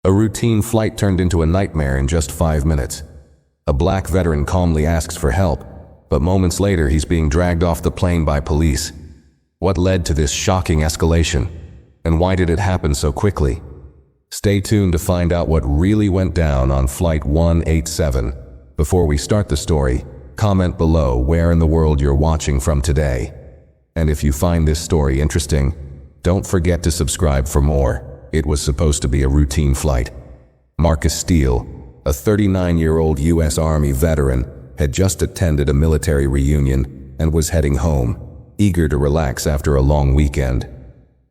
A routine flight turned into a nightmare in just 5 minutes. A black veteran calmly asks for help, but moments later he's being dragged off the plane by police. What led to this shocking escalation? And why did it happen so quickly? Stay tuned to find out what really went down on Flight 187. Before we start the story, comment below where in the world you're watching from today. And if you find this story interesting, don't forget to subscribe for more. It was supposed to be a routine flight. Marcus Steele, a 39-year-old U.S. Army veteran, had just attended a military reunion and was heading home, eager to relax after a long weekend.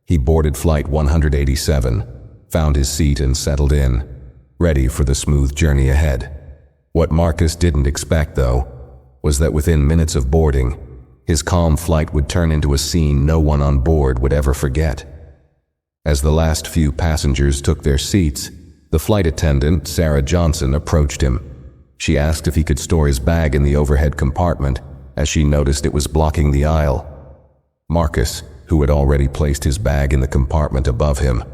He boarded Flight 187, found his seat and settled in, ready for the smooth journey ahead. What Marcus didn't expect, though, was that within minutes of boarding, his calm flight would turn into a scene no one on board would ever forget. As the last few passengers took their seats, the flight attendant, Sarah Johnson, approached him. She asked if he could store his bag in the overhead compartment, as she noticed it was blocking the aisle. Marcus, who had already placed his bag in the compartment above him,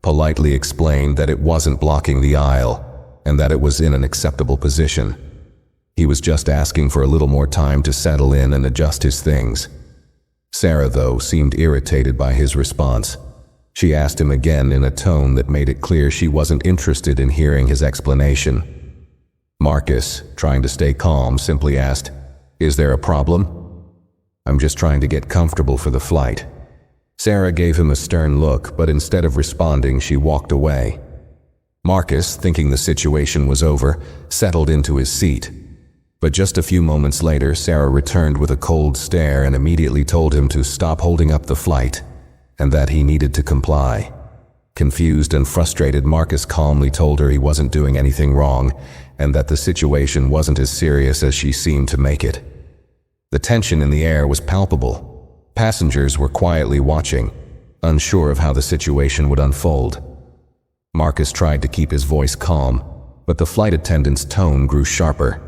politely explained that it wasn't blocking the aisle and that it was in an acceptable position. He was just asking for a little more time to settle in and adjust his things. Sarah, though, seemed irritated by his response. She asked him again in a tone that made it clear she wasn't interested in hearing his explanation. Marcus, trying to stay calm, simply asked, "Is there a problem?" "I'm just trying to get comfortable for the flight." Sarah gave him a stern look, but instead of responding, she walked away. Marcus, thinking the situation was over, settled into his seat. But just a few moments later, Sarah returned with a cold stare and immediately told him to stop holding up the flight, and that he needed to comply. Confused and frustrated, Marcus calmly told her he wasn't doing anything wrong, and that the situation wasn't as serious as she seemed to make it. The tension in the air was palpable. Passengers were quietly watching, unsure of how the situation would unfold. Marcus tried to keep his voice calm, but the flight attendant's tone grew sharper.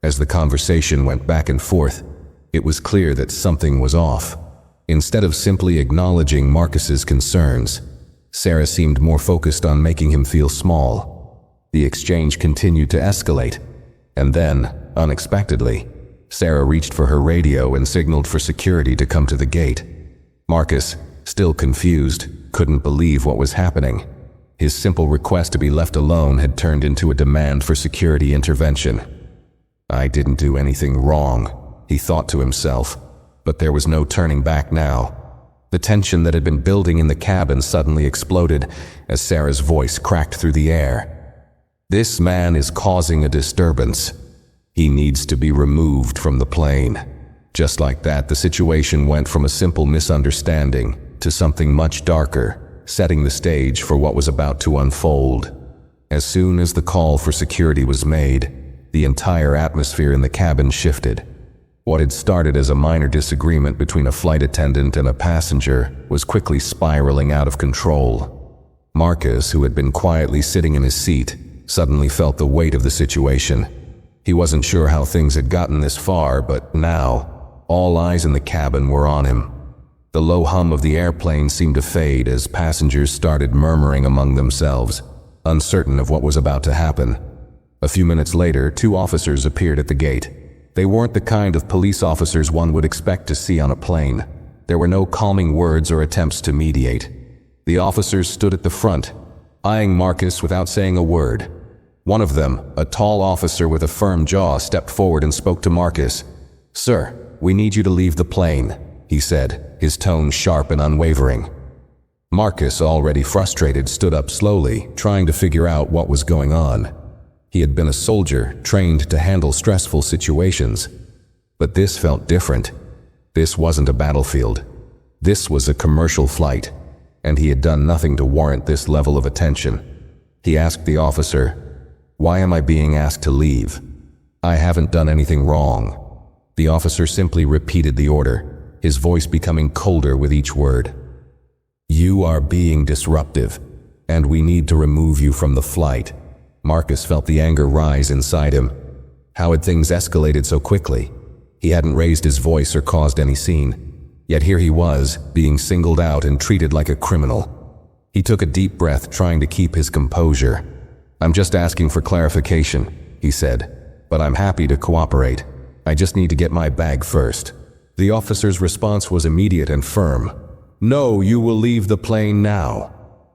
As the conversation went back and forth, it was clear that something was off. Instead of simply acknowledging Marcus's concerns, Sarah seemed more focused on making him feel small. The exchange continued to escalate, and then, unexpectedly, Sarah reached for her radio and signaled for security to come to the gate. Marcus, still confused, couldn't believe what was happening. His simple request to be left alone had turned into a demand for security intervention. "I didn't do anything wrong," he thought to himself, but there was no turning back now. The tension that had been building in the cabin suddenly exploded as Sarah's voice cracked through the air. "This man is causing a disturbance. He needs to be removed from the plane." Just like that, the situation went from a simple misunderstanding to something much darker, setting the stage for what was about to unfold. As soon as the call for security was made, the entire atmosphere in the cabin shifted. What had started as a minor disagreement between a flight attendant and a passenger was quickly spiraling out of control. Marcus, who had been quietly sitting in his seat, suddenly felt the weight of the situation. He wasn't sure how things had gotten this far, but now, all eyes in the cabin were on him. The low hum of the airplane seemed to fade as passengers started murmuring among themselves, uncertain of what was about to happen. A few minutes later, 2 officers appeared at the gate. They weren't the kind of police officers one would expect to see on a plane. There were no calming words or attempts to mediate. The officers stood at the front, eyeing Marcus without saying a word. One of them, a tall officer with a firm jaw, stepped forward and spoke to Marcus. "Sir, we need you to leave the plane," he said, his tone sharp and unwavering. Marcus, already frustrated, stood up slowly, trying to figure out what was going on. He had been a soldier, trained to handle stressful situations. But this felt different. This wasn't a battlefield. This was a commercial flight, and he had done nothing to warrant this level of attention. He asked the officer, "Why am I being asked to leave?" "I haven't done anything wrong." The officer simply repeated the order, his voice becoming colder with each word. "You are being disruptive, and we need to remove you from the flight." Marcus felt the anger rise inside him. How had things escalated so quickly? He hadn't raised his voice or caused any scene. Yet here he was, being singled out and treated like a criminal. He took a deep breath, trying to keep his composure. "I'm just asking for clarification," he said, "but I'm happy to cooperate. I just need to get my bag first." The officer's response was immediate and firm. "No, you will leave the plane now."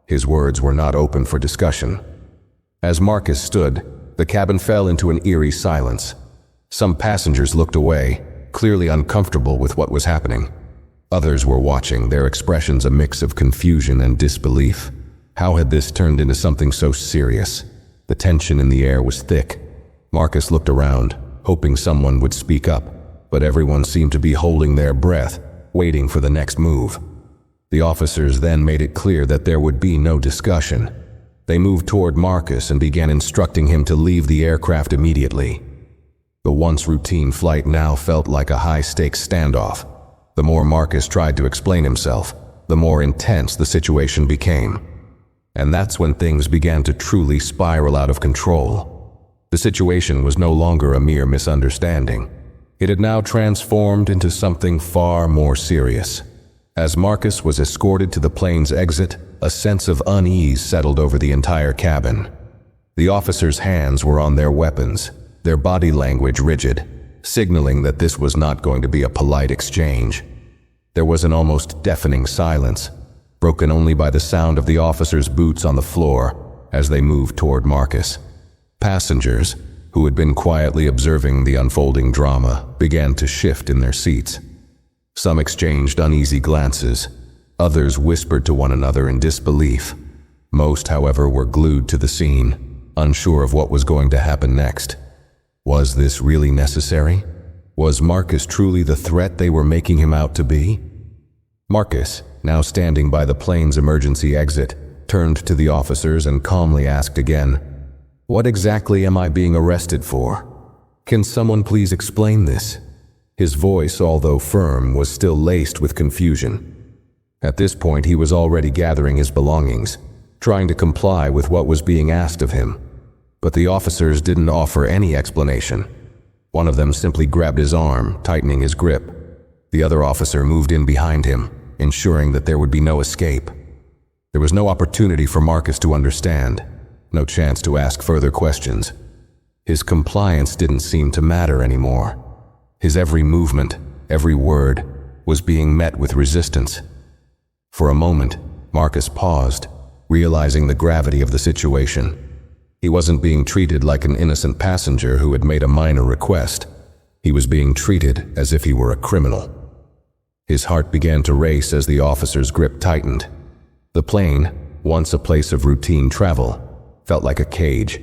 His words were not open for discussion. As Marcus stood, the cabin fell into an eerie silence. Some passengers looked away, clearly uncomfortable with what was happening. Others were watching, their expressions a mix of confusion and disbelief. How had this turned into something so serious? The tension in the air was thick. Marcus looked around, hoping someone would speak up, but everyone seemed to be holding their breath, waiting for the next move. The officers then made it clear that there would be no discussion. They moved toward Marcus and began instructing him to leave the aircraft immediately. The once routine flight now felt like a high-stakes standoff. The more Marcus tried to explain himself, the more intense the situation became. And that's when things began to truly spiral out of control. The situation was no longer a mere misunderstanding. It had now transformed into something far more serious. As Marcus was escorted to the plane's exit, a sense of unease settled over the entire cabin. The officers' hands were on their weapons, their body language rigid, signaling that this was not going to be a polite exchange. There was an almost deafening silence, broken only by the sound of the officers' boots on the floor as they moved toward Marcus. Passengers, who had been quietly observing the unfolding drama, began to shift in their seats. Some exchanged uneasy glances. Others whispered to one another in disbelief. Most, however, were glued to the scene, unsure of what was going to happen next. Was this really necessary? Was Marcus truly the threat they were making him out to be? Marcus, now standing by the plane's emergency exit, turned to the officers and calmly asked again, "What exactly am I being arrested for? Can someone please explain this?" His voice, although firm, was still laced with confusion. At this point, he was already gathering his belongings, trying to comply with what was being asked of him. But the officers didn't offer any explanation. One of them simply grabbed his arm, tightening his grip. The other officer moved in behind him, ensuring that there would be no escape. There was no opportunity for Marcus to understand, no chance to ask further questions. His compliance didn't seem to matter anymore. His every movement, every word, was being met with resistance. For a moment, Marcus paused, realizing the gravity of the situation. He wasn't being treated like an innocent passenger who had made a minor request. He was being treated as if he were a criminal. His heart began to race as the officer's grip tightened. The plane, once a place of routine travel, felt like a cage.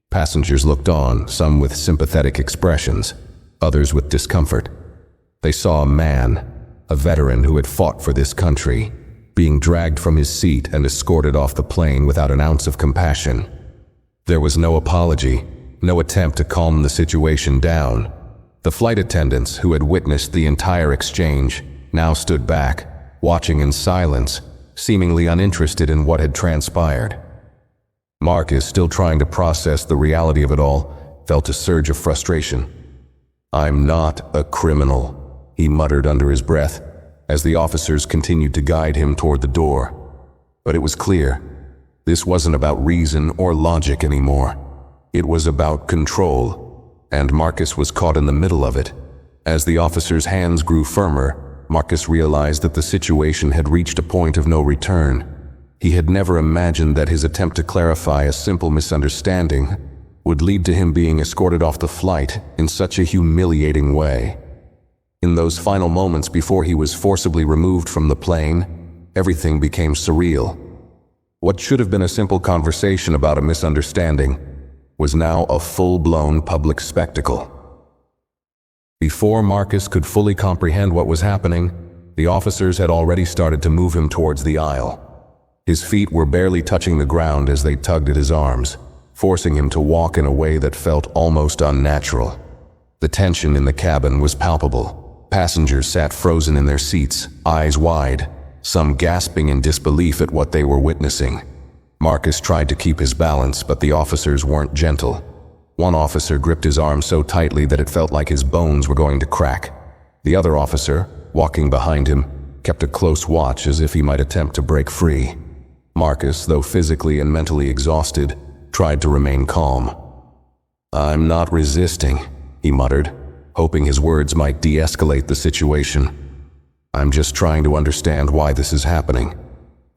Passengers looked on, some with sympathetic expressions, others with discomfort. They saw a man, a veteran who had fought for this country, being dragged from his seat and escorted off the plane without an ounce of compassion. There was no apology, no attempt to calm the situation down. The flight attendants, who had witnessed the entire exchange, now stood back, watching in silence, seemingly uninterested in what had transpired. Marcus, still trying to process the reality of it all, felt a surge of frustration. "I'm not a criminal," he muttered under his breath, as the officers continued to guide him toward the door. But it was clear, this wasn't about reason or logic anymore. It was about control, and Marcus was caught in the middle of it. As the officers' hands grew firmer, Marcus realized that the situation had reached a point of no return. He had never imagined that his attempt to clarify a simple misunderstanding would lead to him being escorted off the flight in such a humiliating way. In those final moments before he was forcibly removed from the plane, everything became surreal. What should have been a simple conversation about a misunderstanding was now a full-blown public spectacle. Before Marcus could fully comprehend what was happening, the officers had already started to move him towards the aisle. His feet were barely touching the ground as they tugged at his arms, forcing him to walk in a way that felt almost unnatural. The tension in the cabin was palpable. Passengers sat frozen in their seats, eyes wide, some gasping in disbelief at what they were witnessing. Marcus tried to keep his balance, but the officers weren't gentle. One officer gripped his arm so tightly that it felt like his bones were going to crack. The other officer, walking behind him, kept a close watch as if he might attempt to break free. Marcus, though physically and mentally exhausted, tried to remain calm. "I'm not resisting," he muttered, hoping his words might de-escalate the situation. "I'm just trying to understand why this is happening."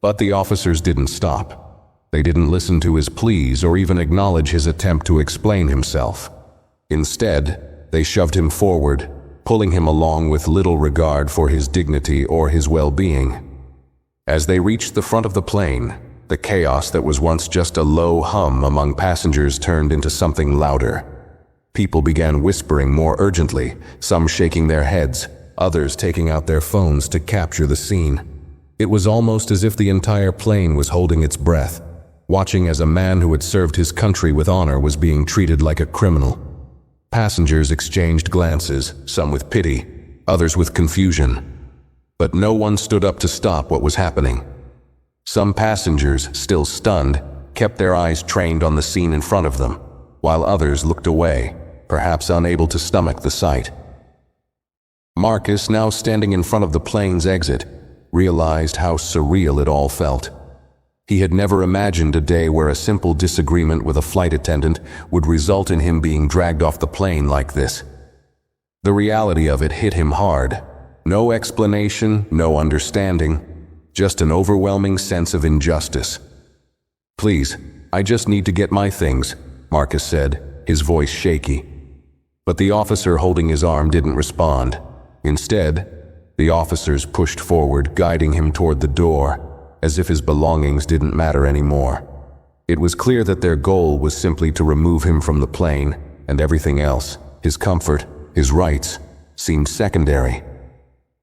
But the officers didn't stop. They didn't listen to his pleas or even acknowledge his attempt to explain himself. Instead, they shoved him forward, pulling him along with little regard for his dignity or his well-being. As they reached the front of the plane, the chaos that was once just a low hum among passengers turned into something louder. People began whispering more urgently, some shaking their heads, others taking out their phones to capture the scene. It was almost as if the entire plane was holding its breath, watching as a man who had served his country with honor was being treated like a criminal. Passengers exchanged glances, some with pity, others with confusion. But no one stood up to stop what was happening. Some passengers, still stunned, kept their eyes trained on the scene in front of them, while others looked away, perhaps unable to stomach the sight. Marcus, now standing in front of the plane's exit, realized how surreal it all felt. He had never imagined a day where a simple disagreement with a flight attendant would result in him being dragged off the plane like this. The reality of it hit him hard. No explanation, no understanding, just an overwhelming sense of injustice. "Please, I just need to get my things," Marcus said, his voice shaky. But the officer holding his arm didn't respond. Instead, the officers pushed forward, guiding him toward the door, as if his belongings didn't matter anymore. It was clear that their goal was simply to remove him from the plane, and everything else, his comfort, his rights, seemed secondary.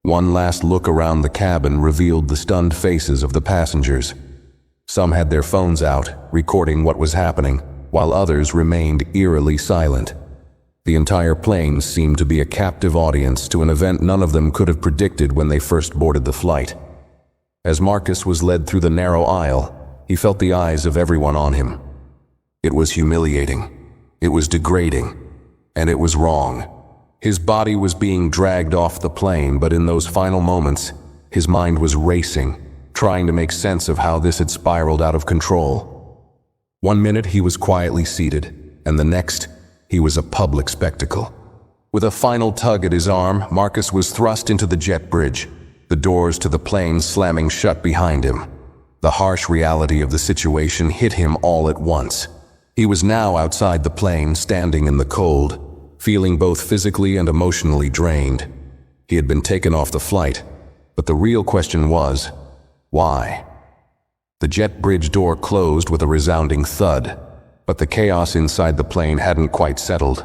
One last look around the cabin revealed the stunned faces of the passengers. Some had their phones out, recording what was happening, while others remained eerily silent. The entire plane seemed to be a captive audience to an event none of them could have predicted when they first boarded the flight. As Marcus was led through the narrow aisle, he felt the eyes of everyone on him. It was humiliating, it was degrading, and it was wrong. His body was being dragged off the plane, but in those final moments, his mind was racing, trying to make sense of how this had spiraled out of control. One minute he was quietly seated, and the next, he was a public spectacle. With a final tug at his arm, Marcus was thrust into the jet bridge, the doors to the plane slamming shut behind him. The harsh reality of the situation hit him all at once. He was now outside the plane, standing in the cold, feeling both physically and emotionally drained. He had been taken off the flight, but the real question was, why? The jet bridge door closed with a resounding thud, but the chaos inside the plane hadn't quite settled.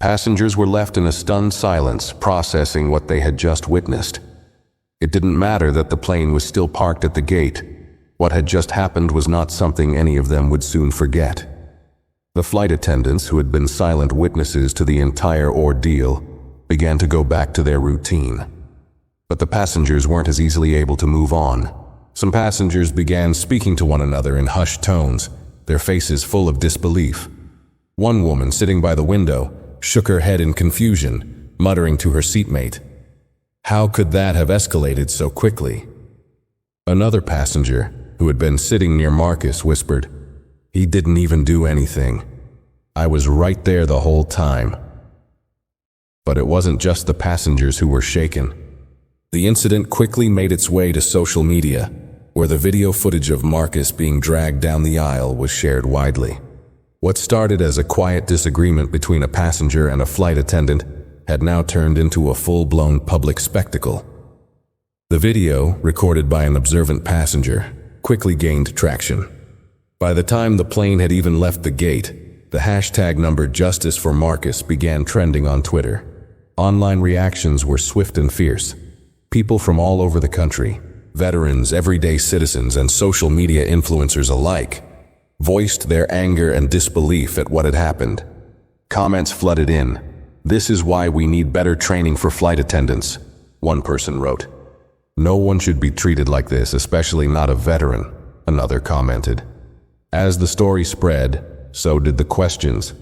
Passengers were left in a stunned silence, processing what they had just witnessed. It didn't matter that the plane was still parked at the gate. What had just happened was not something any of them would soon forget. The flight attendants, who had been silent witnesses to the entire ordeal, began to go back to their routine. But the passengers weren't as easily able to move on. Some passengers began speaking to one another in hushed tones, their faces full of disbelief. One woman sitting by the window shook her head in confusion, muttering to her seatmate, "How could that have escalated so quickly?" Another passenger, who had been sitting near Marcus, whispered, "He didn't even do anything. I was right there the whole time." But it wasn't just the passengers who were shaken. The incident quickly made its way to social media, where the video footage of Marcus being dragged down the aisle was shared widely. What started as a quiet disagreement between a passenger and a flight attendant had now turned into a full-blown public spectacle. The video, recorded by an observant passenger, quickly gained traction. By the time the plane had even left the gate, the hashtag number Justice for Marcus began trending on Twitter. Online reactions were swift and fierce. People from all over the country, veterans, everyday citizens, and social media influencers alike, voiced their anger and disbelief at what had happened. Comments flooded in. "This is why we need better training for flight attendants," one person wrote. "No one should be treated like this, especially not a veteran," another commented. As the story spread, so did the questions.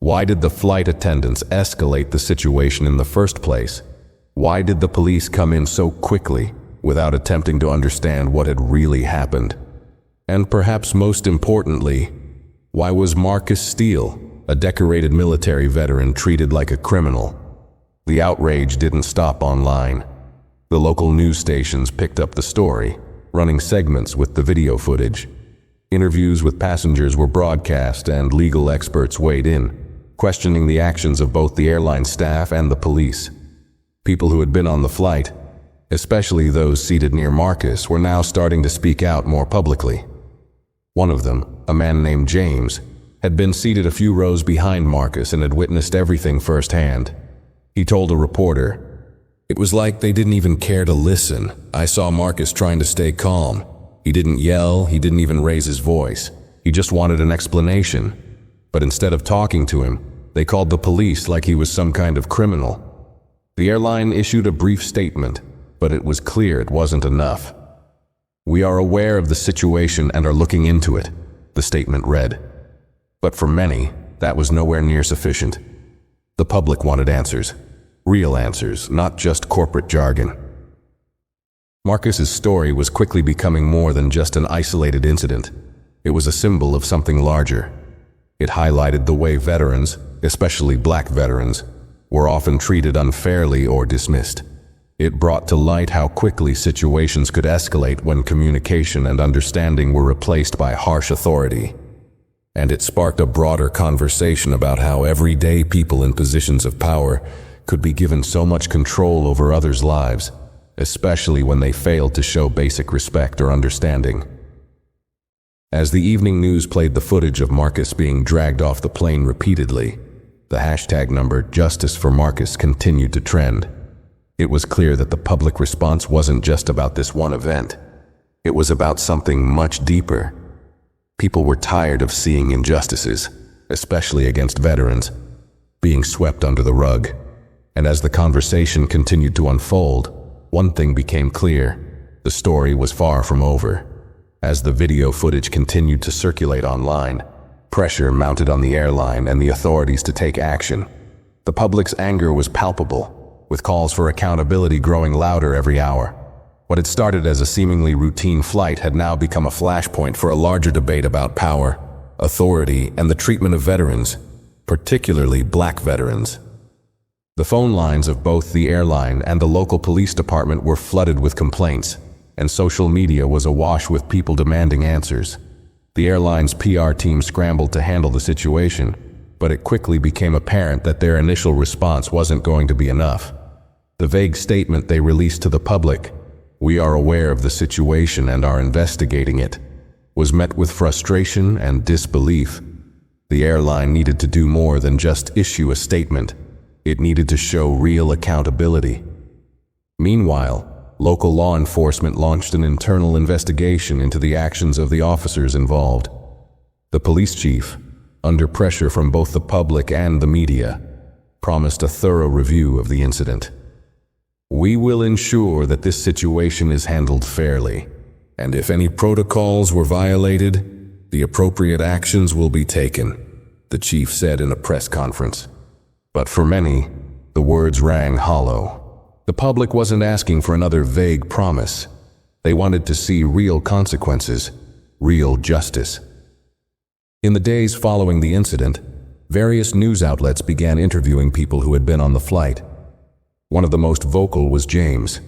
Why did the flight attendants escalate the situation in the first place? Why did the police come in so quickly, without attempting to understand what had really happened? And perhaps most importantly, why was Marcus Steele, a decorated military veteran, treated like a criminal? The outrage didn't stop online. The local news stations picked up the story, running segments with the video footage. Interviews with passengers were broadcast and legal experts weighed in, questioning the actions of both the airline staff and the police. People who had been on the flight, especially those seated near Marcus, were now starting to speak out more publicly. One of them, a man named James, had been seated a few rows behind Marcus and had witnessed everything firsthand. He told a reporter, "It was like they didn't even care to listen. I saw Marcus trying to stay calm. He didn't yell, he didn't even raise his voice. He just wanted an explanation. But instead of talking to him, they called the police like he was some kind of criminal." The airline issued a brief statement, but it was clear it wasn't enough. "We are aware of the situation and are looking into it," the statement read. But for many, that was nowhere near sufficient. The public wanted answers. Real answers, not just corporate jargon. Marcus's story was quickly becoming more than just an isolated incident. It was a symbol of something larger. It highlighted the way veterans, especially black veterans, were often treated unfairly or dismissed. It brought to light how quickly situations could escalate when communication and understanding were replaced by harsh authority. And it sparked a broader conversation about how everyday people in positions of power could be given so much control over others' lives, especially when they failed to show basic respect or understanding. As the evening news played the footage of Marcus being dragged off the plane repeatedly, the hashtag number Justice for Marcus continued to trend. It was clear that the public response wasn't just about this one event. It was about something much deeper. People were tired of seeing injustices, especially against veterans, being swept under the rug. And as the conversation continued to unfold, one thing became clear: the story was far from over. As the video footage continued to circulate online, pressure mounted on the airline and the authorities to take action. The public's anger was palpable, with calls for accountability growing louder every hour. What had started as a seemingly routine flight had now become a flashpoint for a larger debate about power, authority, and the treatment of veterans, particularly black veterans. The phone lines of both the airline and the local police department were flooded with complaints, and social media was awash with people demanding answers. The airline's PR team scrambled to handle the situation, but it quickly became apparent that their initial response wasn't going to be enough. The vague statement they released to the public, "We are aware of the situation and are investigating it," was met with frustration and disbelief. The airline needed to do more than just issue a statement. It needed to show real accountability. Meanwhile, local law enforcement launched an internal investigation into the actions of the officers involved. The police chief, under pressure from both the public and the media, promised a thorough review of the incident. "We will ensure that this situation is handled fairly, and if any protocols were violated, the appropriate actions will be taken," the chief said in a press conference. But for many, the words rang hollow. The public wasn't asking for another vague promise. They wanted to see real consequences, real justice. In the days following the incident, various news outlets began interviewing people who had been on the flight. One of the most vocal was James,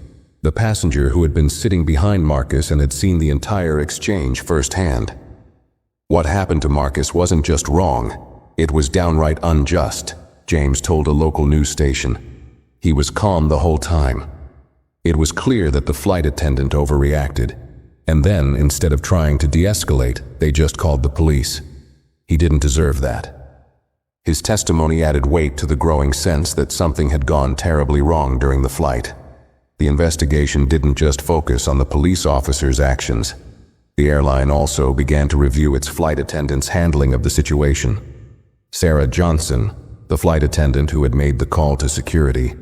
the passenger who had been sitting behind Marcus and had seen the entire exchange firsthand. What happened to Marcus wasn't just wrong, it was downright unjust, James told a local news station. He was calm the whole time. It was clear that the flight attendant overreacted, and then, instead of trying to de-escalate, they just called the police. He didn't deserve that. His testimony added weight to the growing sense that something had gone terribly wrong during the flight. The investigation didn't just focus on the police officer's actions. The airline also began to review its flight attendant's handling of the situation. Sarah Johnson, the flight attendant who had made the call to security,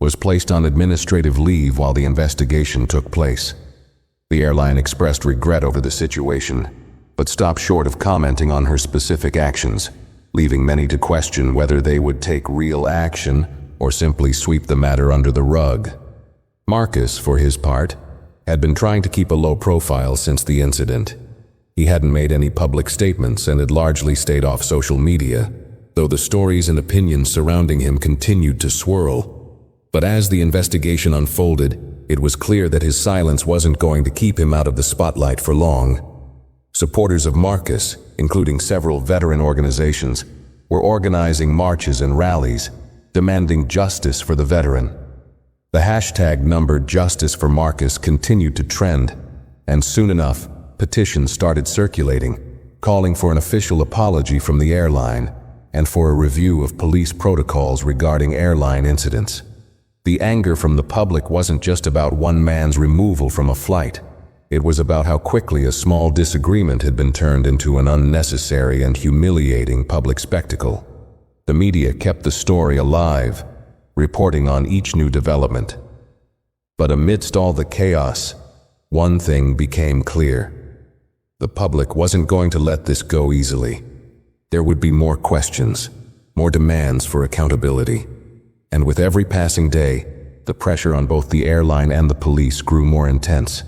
was placed on administrative leave while the investigation took place. The airline expressed regret over the situation, but stopped short of commenting on her specific actions, leaving many to question whether they would take real action or simply sweep the matter under the rug. Marcus, for his part, had been trying to keep a low profile since the incident. He hadn't made any public statements and had largely stayed off social media, though the stories and opinions surrounding him continued to swirl. But as the investigation unfolded, it was clear that his silence wasn't going to keep him out of the spotlight for long. Supporters of Marcus, including several veteran organizations, were organizing marches and rallies, demanding justice for the veteran. The hashtag numbered Justice for Marcus continued to trend, and soon enough, petitions started circulating, calling for an official apology from the airline and for a review of police protocols regarding airline incidents. The anger from the public wasn't just about one man's removal from a flight. It was about how quickly a small disagreement had been turned into an unnecessary and humiliating public spectacle. The media kept the story alive, reporting on each new development. But amidst all the chaos, one thing became clear. The public wasn't going to let this go easily. There would be more questions, more demands for accountability. And with every passing day, the pressure on both the airline and the police grew more intense.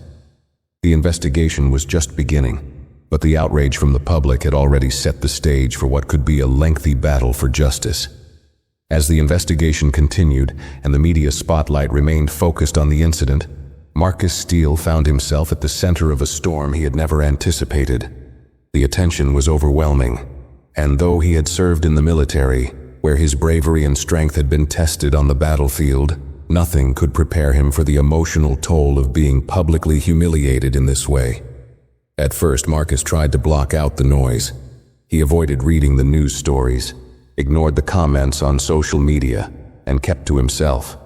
The investigation was just beginning, but the outrage from the public had already set the stage for what could be a lengthy battle for justice. As the investigation continued and the media spotlight remained focused on the incident, Marcus Steele found himself at the center of a storm he had never anticipated. The attention was overwhelming, and though he had served in the military, where his bravery and strength had been tested on the battlefield, nothing could prepare him for the emotional toll of being publicly humiliated in this way. At first, Marcus tried to block out the noise. He avoided reading the news stories, ignored the comments on social media, and kept to himself.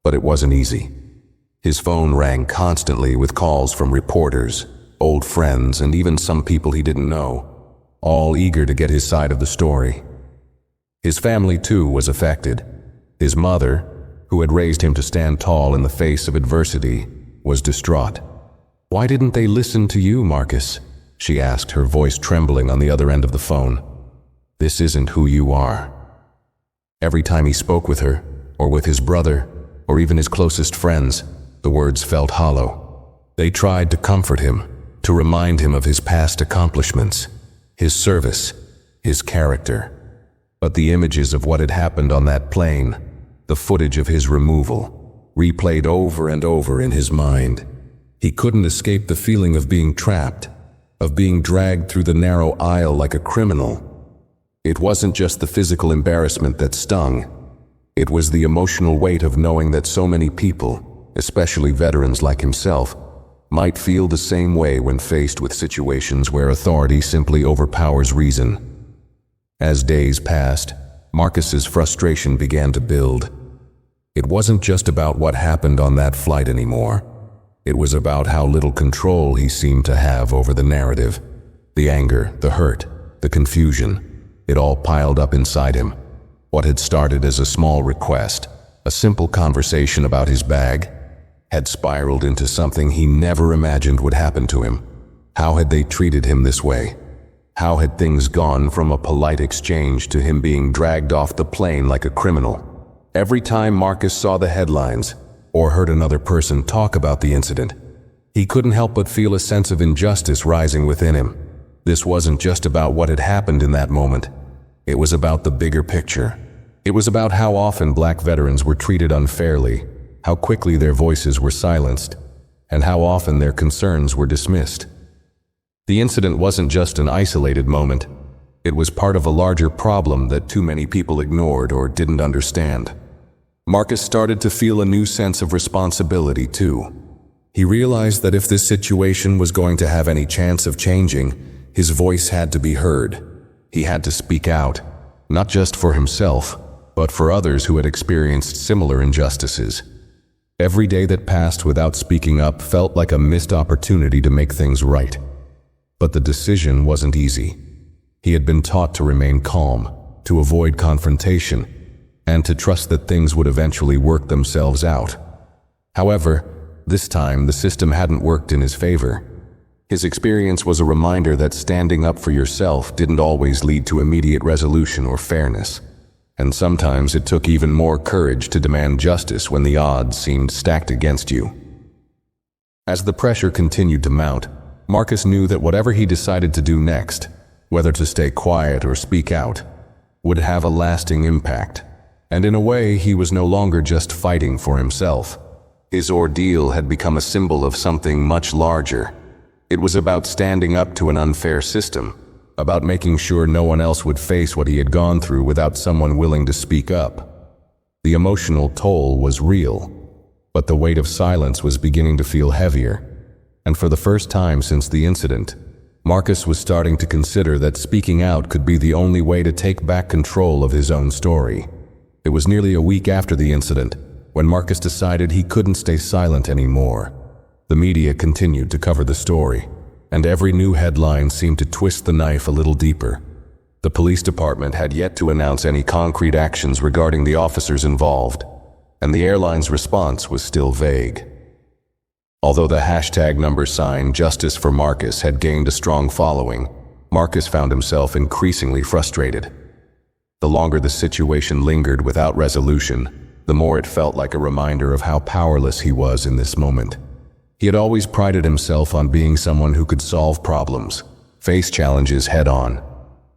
But it wasn't easy. His phone rang constantly with calls from reporters, old friends, and even some people he didn't know, all eager to get his side of the story. His family, too, was affected. His mother, who had raised him to stand tall in the face of adversity, was distraught. "Why didn't they listen to you, Marcus?" she asked, her voice trembling on the other end of the phone. "This isn't who you are." Every time he spoke with her, or with his brother, or even his closest friends, the words felt hollow. They tried to comfort him, to remind him of his past accomplishments, his service, his character. But the images of what had happened on that plane, the footage of his removal, replayed over and over in his mind. He couldn't escape the feeling of being trapped, of being dragged through the narrow aisle like a criminal. It wasn't just the physical embarrassment that stung. It was the emotional weight of knowing that so many people, especially veterans like himself, might feel the same way when faced with situations where authority simply overpowers reason. As days passed, Marcus's frustration began to build. It wasn't just about what happened on that flight anymore. It was about how little control he seemed to have over the narrative. The anger, the hurt, the confusion, it all piled up inside him. What had started as a small request, a simple conversation about his bag, had spiraled into something he never imagined would happen to him. How had they treated him this way? How had things gone from a polite exchange to him being dragged off the plane like a criminal? Every time Marcus saw the headlines or heard another person talk about the incident, he couldn't help but feel a sense of injustice rising within him. This wasn't just about what had happened in that moment. It was about the bigger picture. It was about how often black veterans were treated unfairly, how quickly their voices were silenced, and how often their concerns were dismissed. The incident wasn't just an isolated moment. It was part of a larger problem that too many people ignored or didn't understand. Marcus started to feel a new sense of responsibility, too. He realized that if this situation was going to have any chance of changing, his voice had to be heard. He had to speak out, not just for himself, but for others who had experienced similar injustices. Every day that passed without speaking up felt like a missed opportunity to make things right. But the decision wasn't easy. He had been taught to remain calm, to avoid confrontation, and to trust that things would eventually work themselves out. However, this time the system hadn't worked in his favor. His experience was a reminder that standing up for yourself didn't always lead to immediate resolution or fairness. And sometimes it took even more courage to demand justice when the odds seemed stacked against you. As the pressure continued to mount, Marcus knew that whatever he decided to do next, whether to stay quiet or speak out, would have a lasting impact. And in a way, he was no longer just fighting for himself. His ordeal had become a symbol of something much larger. It was about standing up to an unfair system, about making sure no one else would face what he had gone through without someone willing to speak up. The emotional toll was real, but the weight of silence was beginning to feel heavier. And for the first time since the incident, Marcus was starting to consider that speaking out could be the only way to take back control of his own story. It was nearly a week after the incident when Marcus decided he couldn't stay silent anymore. The media continued to cover the story, and every new headline seemed to twist the knife a little deeper. The police department had yet to announce any concrete actions regarding the officers involved, and the airline's response was still vague. Although the #sign Justice for Marcus had gained a strong following, Marcus found himself increasingly frustrated. The longer the situation lingered without resolution, the more it felt like a reminder of how powerless he was in this moment. He had always prided himself on being someone who could solve problems, face challenges head-on.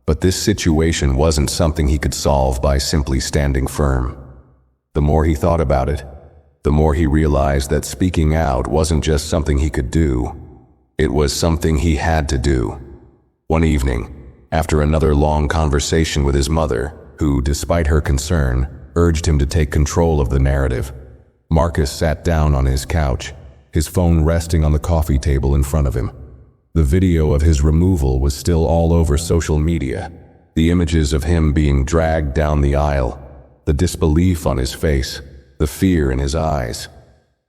But this situation wasn't something he could solve by simply standing firm. The more he thought about it, the more he realized that speaking out wasn't just something he could do. It was something he had to do. One evening, after another long conversation with his mother, who, despite her concern, urged him to take control of the narrative, Marcus sat down on his couch, his phone resting on the coffee table in front of him. The video of his removal was still all over social media, the images of him being dragged down the aisle, the disbelief on his face, the fear in his eyes.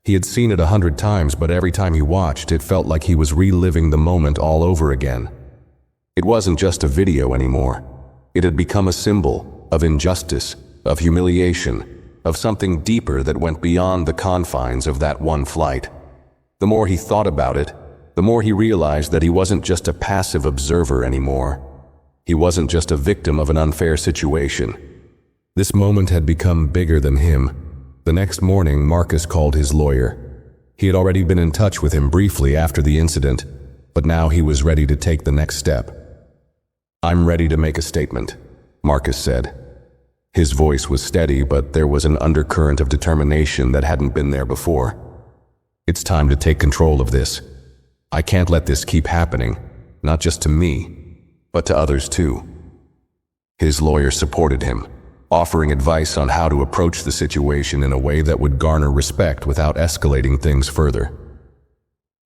He had seen it 100 times, but every time he watched, it felt like he was reliving the moment all over again. It wasn't just a video anymore. It had become a symbol of injustice, of humiliation, of something deeper that went beyond the confines of that one flight. The more he thought about it, the more he realized that he wasn't just a passive observer anymore. He wasn't just a victim of an unfair situation. This moment had become bigger than him. The next morning, Marcus called his lawyer. He had already been in touch with him briefly after the incident, but now he was ready to take the next step. "I'm ready to make a statement," Marcus said. His voice was steady, but there was an undercurrent of determination that hadn't been there before. "It's time to take control of this. I can't let this keep happening, not just to me, but to others too." His lawyer supported him, offering advice on how to approach the situation in a way that would garner respect without escalating things further.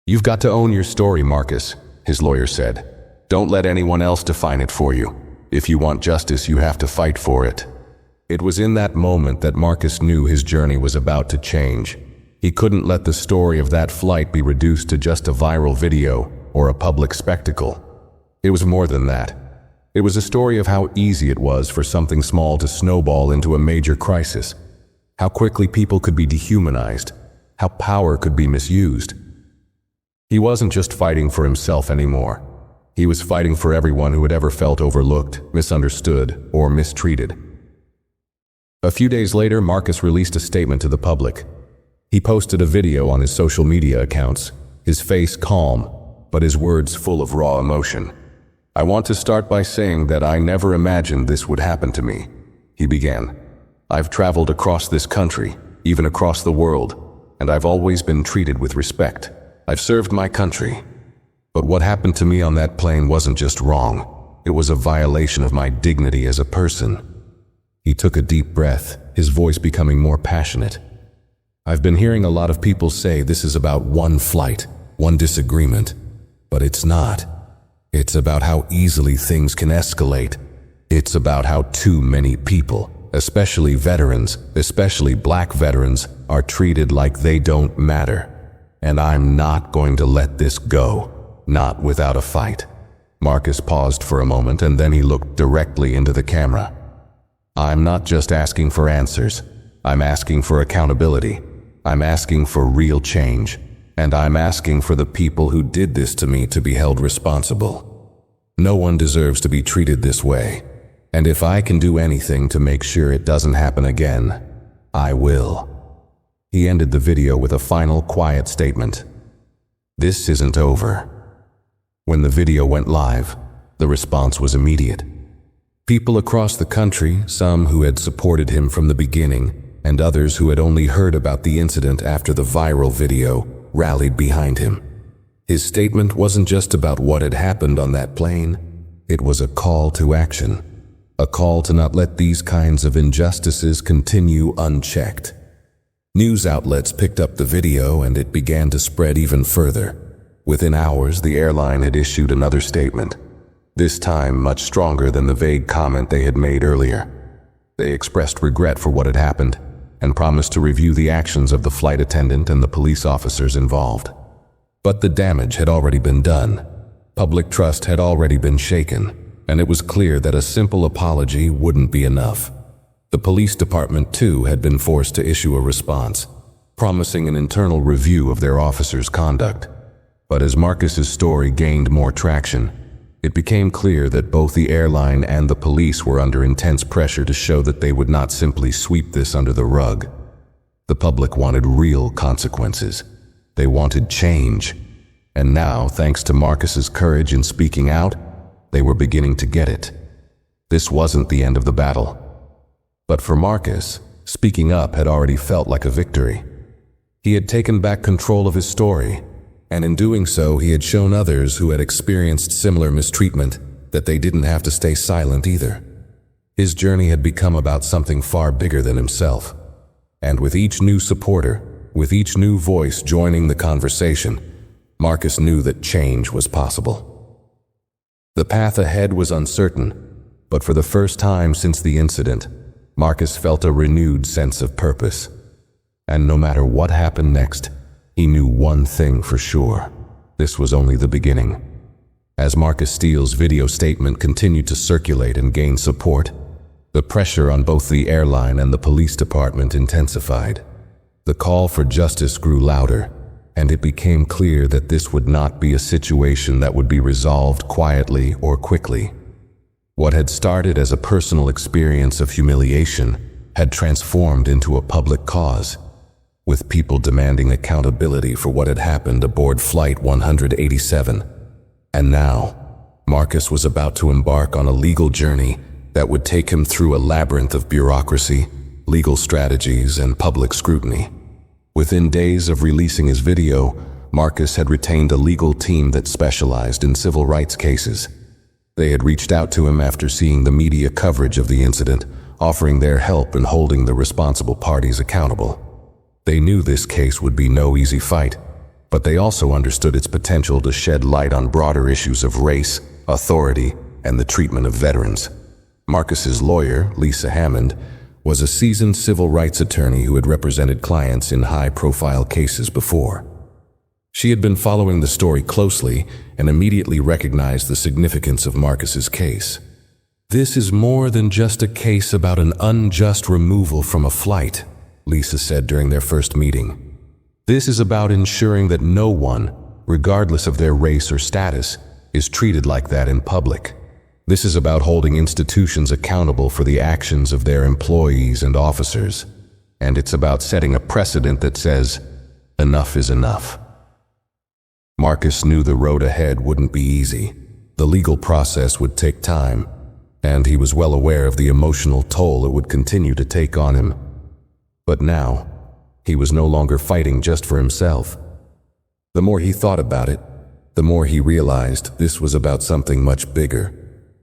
"You've got to own your story, Marcus," his lawyer said. "Don't let anyone else define it for you. If you want justice, you have to fight for it." It was in that moment that Marcus knew his journey was about to change. He couldn't let the story of that flight be reduced to just a viral video or a public spectacle. It was more than that. It was a story of how easy it was for something small to snowball into a major crisis, how quickly people could be dehumanized, how power could be misused. He wasn't just fighting for himself anymore. He was fighting for everyone who had ever felt overlooked, misunderstood, or mistreated. A few days later, Marcus released a statement to the public. He posted a video on his social media accounts, his face calm, but his words full of raw emotion. "I want to start by saying that I never imagined this would happen to me," he began. "I've traveled across this country, even across the world, and I've always been treated with respect. I've served my country. But what happened to me on that plane wasn't just wrong. It was a violation of my dignity as a person." He took a deep breath, his voice becoming more passionate. "I've been hearing a lot of people say this is about one flight, one disagreement, but it's not. It's about how easily things can escalate. It's about how too many people, especially veterans, especially black veterans, are treated like they don't matter. And I'm not going to let this go, not without a fight." Marcus paused for a moment, and then he looked directly into the camera. "I'm not just asking for answers. I'm asking for accountability. I'm asking for real change. And I'm asking for the people who did this to me to be held responsible. No one deserves to be treated this way. And if I can do anything to make sure it doesn't happen again, I will." He ended the video with a final quiet statement. "This isn't over. When the video went live, the response was immediate. People across the country, some who had supported him from the beginning, and others who had only heard about the incident after the viral video, rallied behind him. His statement wasn't just about what had happened on that plane. It was a call to action, a call to not let these kinds of injustices continue unchecked. News outlets picked up the video and it began to spread even further. Within hours, the airline had issued another statement, this time much stronger than the vague comment they had made earlier. They expressed regret for what had happened and promised to review the actions of the flight attendant and the police officers involved. But the damage had already been done. Public trust had already been shaken, and it was clear that a simple apology wouldn't be enough. The police department, too, had been forced to issue a response, promising an internal review of their officers' conduct. But as Marcus's story gained more traction, it became clear that both the airline and the police were under intense pressure to show that they would not simply sweep this under the rug. The public wanted real consequences. They wanted change. And now, thanks to Marcus's courage in speaking out, they were beginning to get it. This wasn't the end of the battle. But for Marcus, speaking up had already felt like a victory. He had taken back control of his story, and in doing so, he had shown others who had experienced similar mistreatment that they didn't have to stay silent either. His journey had become about something far bigger than himself. And with each new supporter, with each new voice joining the conversation, Marcus knew that change was possible. The path ahead was uncertain, but for the first time since the incident, Marcus felt a renewed sense of purpose. And no matter what happened next, he knew one thing for sure. This was only the beginning. As Marcus Steele's video statement continued to circulate and gain support, the pressure on both the airline and the police department intensified. The call for justice grew louder, and it became clear that this would not be a situation that would be resolved quietly or quickly. What had started as a personal experience of humiliation had transformed into a public cause, with people demanding accountability for what had happened aboard Flight 187. And now, Marcus was about to embark on a legal journey that would take him through a labyrinth of bureaucracy, legal strategies, and public scrutiny. Within days of releasing his video, Marcus had retained a legal team that specialized in civil rights cases. They had reached out to him after seeing the media coverage of the incident, offering their help in holding the responsible parties accountable. They knew this case would be no easy fight, but they also understood its potential to shed light on broader issues of race, authority, and the treatment of veterans. Marcus's lawyer, Lisa Hammond, was a seasoned civil rights attorney who had represented clients in high-profile cases before. She had been following the story closely and immediately recognized the significance of Marcus's case. "This is more than just a case about an unjust removal from a flight," Lisa said during their first meeting. "This is about ensuring that no one, regardless of their race or status, is treated like that in public. This is about holding institutions accountable for the actions of their employees and officers. And it's about setting a precedent that says, enough is enough." Marcus knew the road ahead wouldn't be easy. The legal process would take time, and he was well aware of the emotional toll it would continue to take on him. But now, he was no longer fighting just for himself. The more he thought about it, the more he realized this was about something much bigger,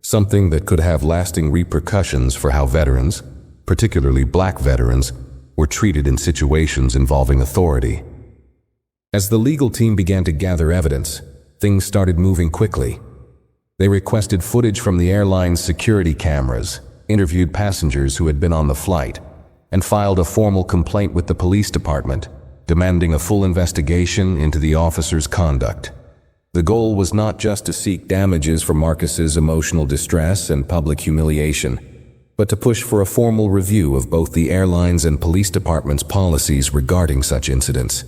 something that could have lasting repercussions for how veterans, particularly Black veterans, were treated in situations involving authority. As the legal team began to gather evidence, things started moving quickly. They requested footage from the airline's security cameras, interviewed passengers who had been on the flight, and filed a formal complaint with the police department, demanding a full investigation into the officers' conduct. The goal was not just to seek damages for Marcus's emotional distress and public humiliation, but to push for a formal review of both the airlines and police department's policies regarding such incidents.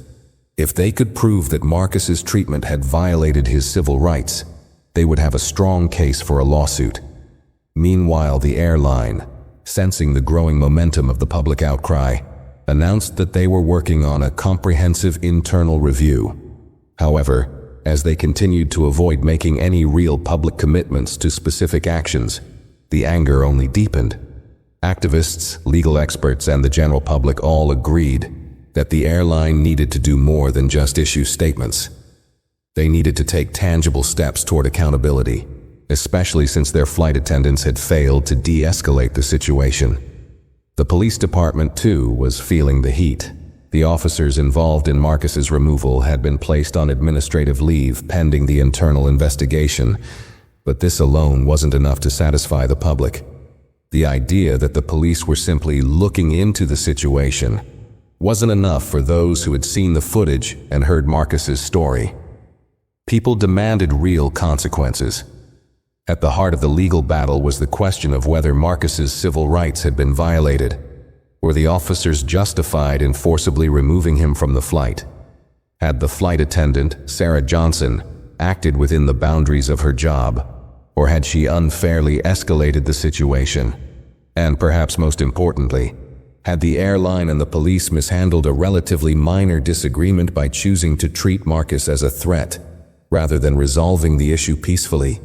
If they could prove that Marcus's treatment had violated his civil rights, they would have a strong case for a lawsuit. Meanwhile, the airline, sensing the growing momentum of the public outcry, announced that they were working on a comprehensive internal review. However, as they continued to avoid making any real public commitments to specific actions, the anger only deepened. Activists, legal experts, and the general public all agreed that the airline needed to do more than just issue statements. They needed to take tangible steps toward accountability, especially since their flight attendants had failed to de-escalate the situation. The police department, too, was feeling the heat. The officers involved in Marcus's removal had been placed on administrative leave pending the internal investigation, but this alone wasn't enough to satisfy the public. The idea that the police were simply looking into the situation wasn't enough for those who had seen the footage and heard Marcus's story. People demanded real consequences. At the heart of the legal battle was the question of whether Marcus's civil rights had been violated. Were the officers justified in forcibly removing him from the flight? Had the flight attendant, Sarah Johnson, acted within the boundaries of her job, or had she unfairly escalated the situation? And perhaps most importantly, had the airline and the police mishandled a relatively minor disagreement by choosing to treat Marcus as a threat, rather than resolving the issue peacefully?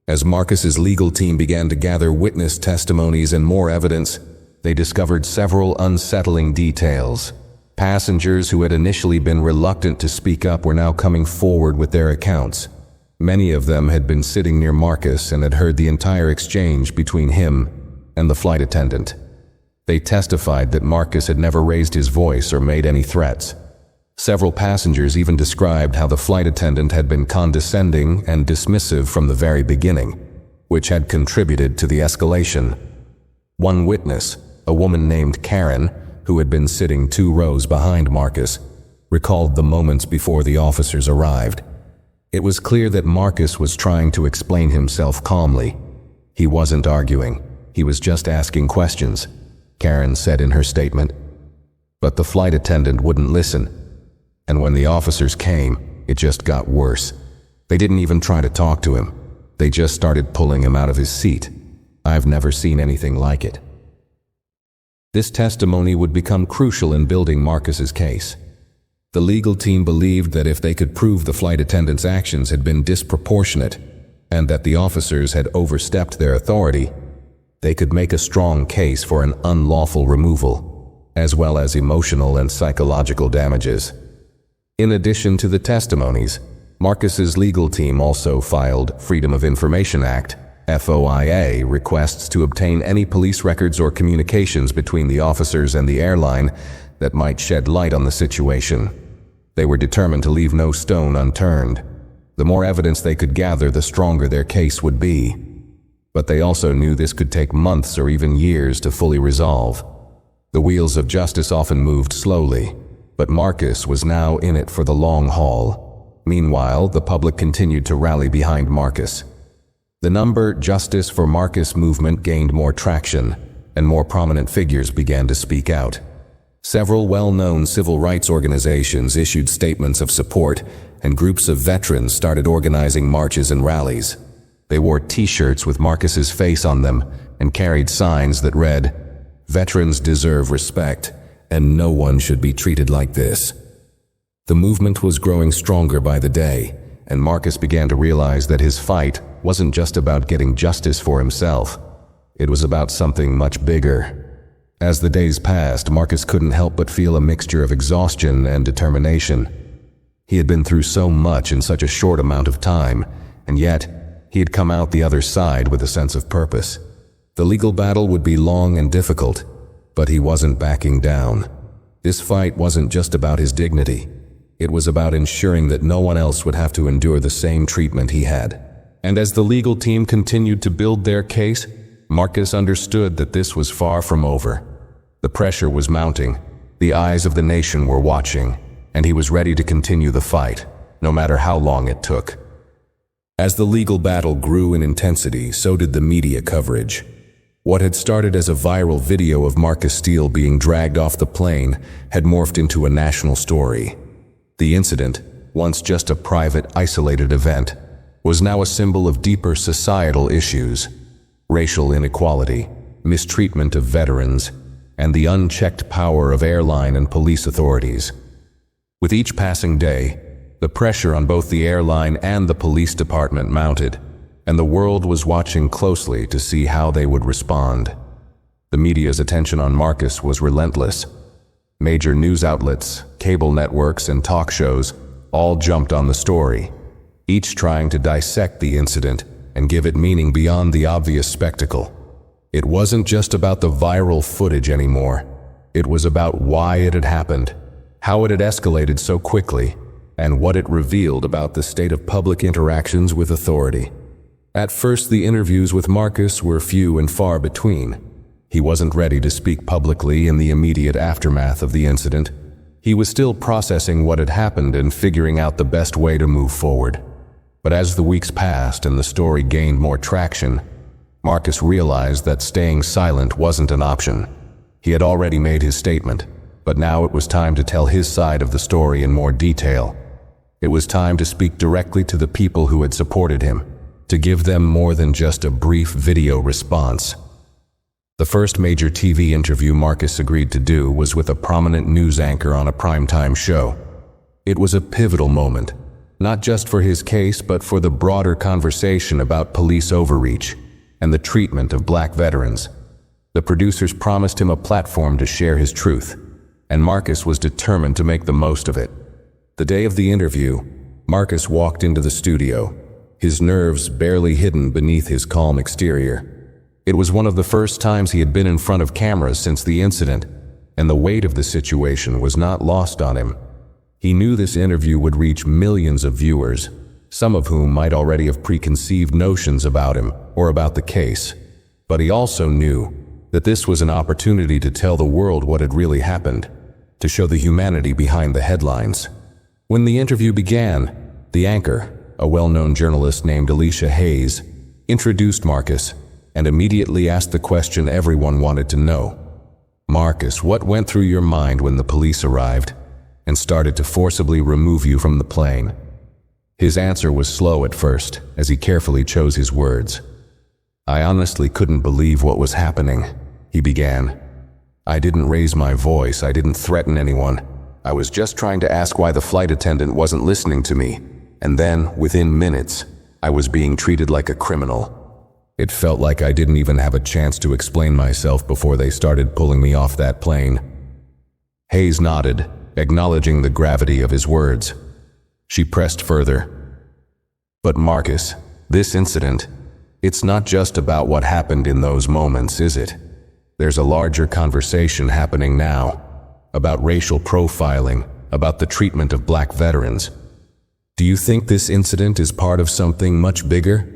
As Marcus's legal team began to gather witness testimonies and more evidence, they discovered several unsettling details. Passengers who had initially been reluctant to speak up were now coming forward with their accounts. Many of them had been sitting near Marcus and had heard the entire exchange between him and the flight attendant. They testified that Marcus had never raised his voice or made any threats. Several passengers even described how the flight attendant had been condescending and dismissive from the very beginning, which had contributed to the escalation. One witness, a woman named Karen, who had been sitting 2 rows behind Marcus, recalled the moments before the officers arrived. It was clear that Marcus was trying to explain himself calmly. He wasn't arguing, he was just asking questions, Karen said in her statement. But the flight attendant wouldn't listen. And when the officers came, it just got worse. They didn't even try to talk to him. They just started pulling him out of his seat. I've never seen anything like it. This testimony would become crucial in building Marcus's case. The legal team believed that if they could prove the flight attendant's actions had been disproportionate and that the officers had overstepped their authority, they could make a strong case for an unlawful removal, as well as emotional and psychological damages. In addition to the testimonies, Marcus's legal team also filed Freedom of Information Act (FOIA) requests to obtain any police records or communications between the officers and the airline that might shed light on the situation. They were determined to leave no stone unturned. The more evidence they could gather, the stronger their case would be. But they also knew this could take months or even years to fully resolve. The wheels of justice often moved slowly, but Marcus was now in it for the long haul. Meanwhile, the public continued to rally behind Marcus. The Justice for Marcus movement gained more traction, and more prominent figures began to speak out. Several well-known civil rights organizations issued statements of support, and groups of veterans started organizing marches and rallies. They wore T-shirts with Marcus's face on them and carried signs that read, "Veterans deserve respect, and no one should be treated like this." The movement was growing stronger by the day, and Marcus began to realize that his fight wasn't just about getting justice for himself. It was about something much bigger. As the days passed, Marcus couldn't help but feel a mixture of exhaustion and determination. He had been through so much in such a short amount of time, and yet he had come out the other side with a sense of purpose. The legal battle would be long and difficult, but he wasn't backing down. This fight wasn't just about his dignity. It was about ensuring that no one else would have to endure the same treatment he had. And as the legal team continued to build their case, Marcus understood that this was far from over. The pressure was mounting, the eyes of the nation were watching, and he was ready to continue the fight, no matter how long it took. As the legal battle grew in intensity, so did the media coverage. What had started as a viral video of Marcus Steele being dragged off the plane had morphed into a national story. The incident, once just a private, isolated event, was now a symbol of deeper societal issues: racial inequality, mistreatment of veterans, and the unchecked power of airline and police authorities. With each passing day, The pressure on both the airline and the police department mounted, and the world was watching closely to see how they would respond. The media's attention on Marcus was relentless. Major news outlets, cable networks, and talk shows all jumped on the story, each trying to dissect the incident and give it meaning beyond the obvious spectacle. It wasn't just about the viral footage anymore. It was about why it had happened, how it had escalated so quickly, and what it revealed about the state of public interactions with authority. At first, the interviews with Marcus were few and far between. He wasn't ready to speak publicly in the immediate aftermath of the incident. He was still processing what had happened and figuring out the best way to move forward. But as the weeks passed and the story gained more traction, Marcus realized that staying silent wasn't an option. He had already made his statement, but now it was time to tell his side of the story in more detail. It was time to speak directly to the people who had supported him, to give them more than just a brief video response. The first major TV interview Marcus agreed to do was with a prominent news anchor on a primetime show. It was a pivotal moment, not just for his case but for the broader conversation about police overreach and the treatment of black veterans. The producers promised him a platform to share his truth, and Marcus was determined to make the most of it. The day of the interview, Marcus walked into the studio, his nerves barely hidden beneath his calm exterior. It was one of the first times he had been in front of cameras since the incident, and the weight of the situation was not lost on him. He knew this interview would reach millions of viewers, some of whom might already have preconceived notions about him or about the case. But he also knew that this was an opportunity to tell the world what had really happened, to show the humanity behind the headlines. When the interview began, the anchor, a well-known journalist named Alicia Hayes, introduced Marcus and immediately asked the question everyone wanted to know. "Marcus, what went through your mind when the police arrived and started to forcibly remove you from the plane?" His answer was slow at first, as he carefully chose his words. "I honestly couldn't believe what was happening," he began. "I didn't raise my voice, I didn't threaten anyone. I was just trying to ask why the flight attendant wasn't listening to me. And then, within minutes, I was being treated like a criminal. It felt like I didn't even have a chance to explain myself before they started pulling me off that plane." Hayes nodded, acknowledging the gravity of his words. She pressed further. "But Marcus, this incident, it's not just about what happened in those moments, is it? There's a larger conversation happening now, about racial profiling, about the treatment of black veterans. Do you think this incident is part of something much bigger?"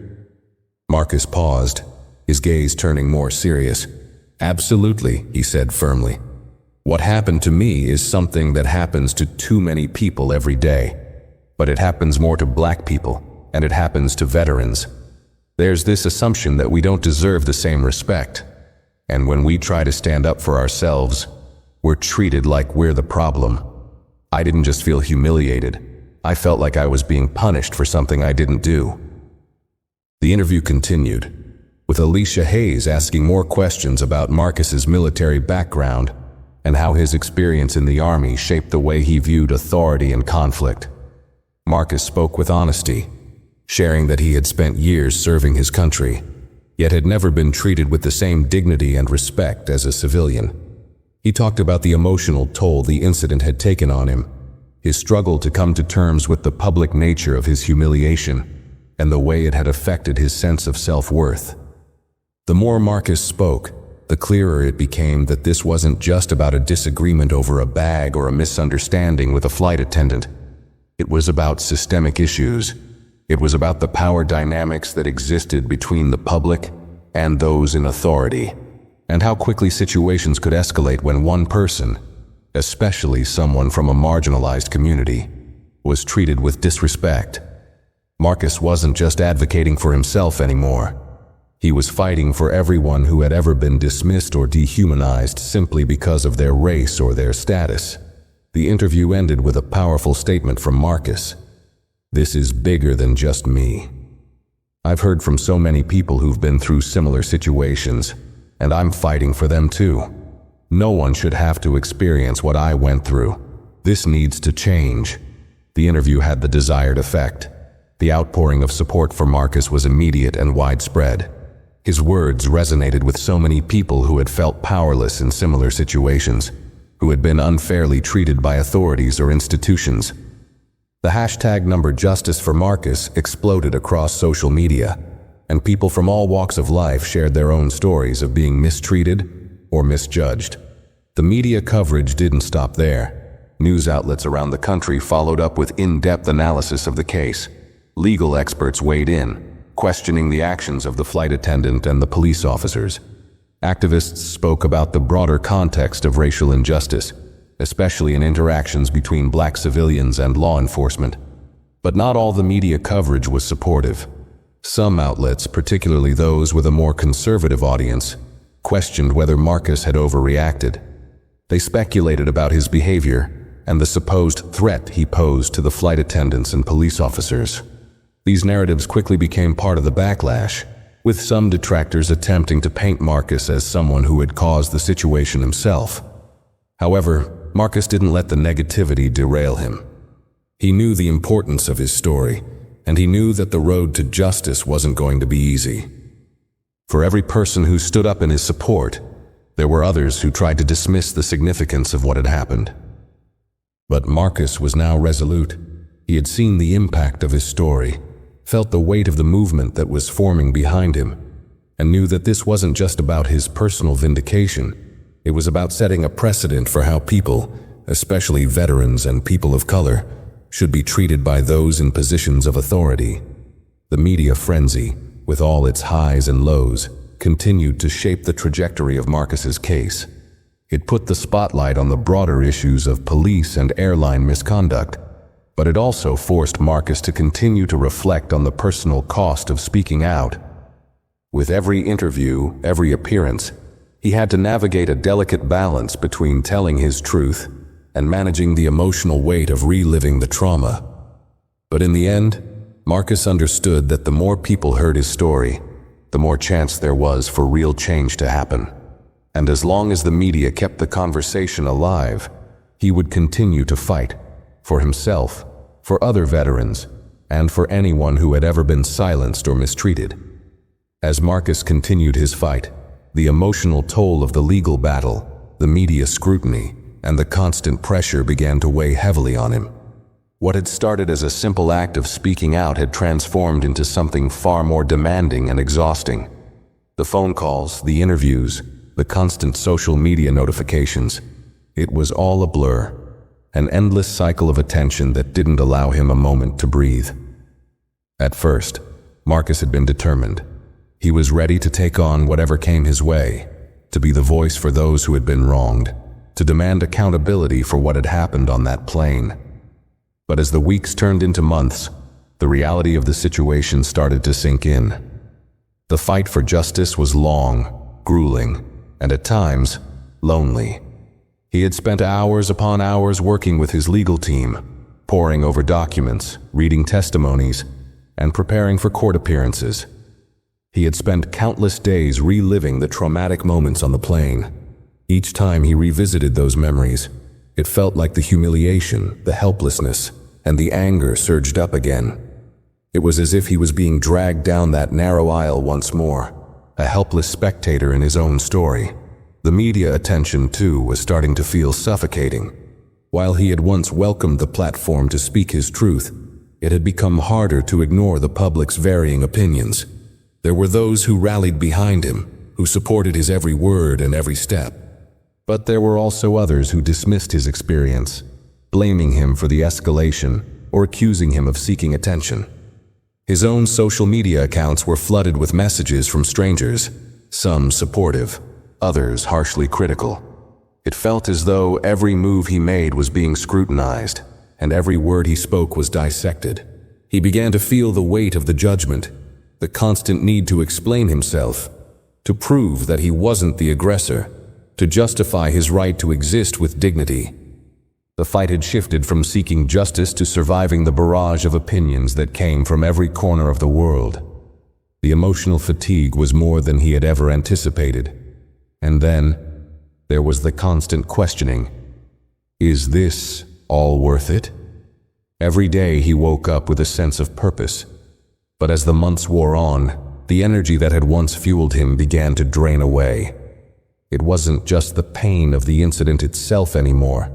Marcus paused, his gaze turning more serious. "Absolutely," he said firmly. "What happened to me is something that happens to too many people every day. But it happens more to black people, and it happens to veterans. There's this assumption that we don't deserve the same respect. And when we try to stand up for ourselves, we're treated like we're the problem. I didn't just feel humiliated. I felt like I was being punished for something I didn't do." The interview continued, with Alicia Hayes asking more questions about Marcus's military background and how his experience in the Army shaped the way he viewed authority and conflict. Marcus spoke with honesty, sharing that he had spent years serving his country, yet had never been treated with the same dignity and respect as a civilian. He talked about the emotional toll the incident had taken on him, his struggle to come to terms with the public nature of his humiliation, and the way it had affected his sense of self-worth. The more Marcus spoke, the clearer it became that this wasn't just about a disagreement over a bag or a misunderstanding with a flight attendant. It was about systemic issues. It was about the power dynamics that existed between the public and those in authority, and how quickly situations could escalate when one person, especially someone from a marginalized community, was treated with disrespect. Marcus wasn't just advocating for himself anymore. He was fighting for everyone who had ever been dismissed or dehumanized simply because of their race or their status. The interview ended with a powerful statement from Marcus. "This is bigger than just me. I've heard from so many people who've been through similar situations, and I'm fighting for them too. No one should have to experience what I went through. This needs to change. The interview had the desired effect. The outpouring of support for Marcus was immediate and widespread. His words resonated with so many people who had felt powerless in similar situations, who had been unfairly treated by authorities or institutions. The hashtag #Justice for Marcus exploded across social media, and people from all walks of life shared their own stories of being mistreated or misjudged. The media coverage didn't stop there. News outlets around the country followed up with in-depth analysis of the case. Legal experts weighed in, questioning the actions of the flight attendant and the police officers. Activists spoke about the broader context of racial injustice, especially in interactions between black civilians and law enforcement. But not all the media coverage was supportive. Some outlets, particularly those with a more conservative audience, questioned whether Marcus had overreacted. They speculated about his behavior and the supposed threat he posed to the flight attendants and police officers. These narratives quickly became part of the backlash, with some detractors attempting to paint Marcus as someone who had caused the situation himself. However, Marcus didn't let the negativity derail him. He knew the importance of his story, and he knew that the road to justice wasn't going to be easy. For every person who stood up in his support, there were others who tried to dismiss the significance of what had happened. But Marcus was now resolute. He had seen the impact of his story, felt the weight of the movement that was forming behind him, and knew that this wasn't just about his personal vindication. It was about setting a precedent for how people, especially veterans and people of color, should be treated by those in positions of authority. The media frenzy, with all its highs and lows, continued to shape the trajectory of Marcus's case. It put the spotlight on the broader issues of police and airline misconduct, but it also forced Marcus to continue to reflect on the personal cost of speaking out. With every interview, every appearance, he had to navigate a delicate balance between telling his truth and managing the emotional weight of reliving the trauma. But in the end, Marcus understood that the more people heard his story, the more chance there was for real change to happen. And as long as the media kept the conversation alive, he would continue to fight for himself, for other veterans, and for anyone who had ever been silenced or mistreated. As Marcus continued his fight, the emotional toll of the legal battle, the media scrutiny, and the constant pressure began to weigh heavily on him. What had started as a simple act of speaking out had transformed into something far more demanding and exhausting. The phone calls, the interviews, the constant social media notifications, it was all a blur, an endless cycle of attention that didn't allow him a moment to breathe. At first, Marcus had been determined. He was ready to take on whatever came his way, to be the voice for those who had been wronged, to demand accountability for what had happened on that plane. But as the weeks turned into months, the reality of the situation started to sink in. The fight for justice was long, grueling, and at times, lonely. He had spent hours upon hours working with his legal team, poring over documents, reading testimonies, and preparing for court appearances. He had spent countless days reliving the traumatic moments on the plane. Each time he revisited those memories, it felt like the humiliation, the helplessness, and the anger surged up again. It was as if he was being dragged down that narrow aisle once more, a helpless spectator in his own story. The media attention, too, was starting to feel suffocating. While he had once welcomed the platform to speak his truth, it had become harder to ignore the public's varying opinions. There were those who rallied behind him, who supported his every word and every step. But there were also others who dismissed his experience, blaming him for the escalation or accusing him of seeking attention. His own social media accounts were flooded with messages from strangers, some supportive, others harshly critical. It felt as though every move he made was being scrutinized, and every word he spoke was dissected. He began to feel the weight of the judgment, the constant need to explain himself, to prove that he wasn't the aggressor, to justify his right to exist with dignity. The fight had shifted from seeking justice to surviving the barrage of opinions that came from every corner of the world. The emotional fatigue was more than he had ever anticipated. And then, there was the constant questioning. Is this all worth it? Every day he woke up with a sense of purpose. But as the months wore on, the energy that had once fueled him began to drain away. It wasn't just the pain of the incident itself anymore.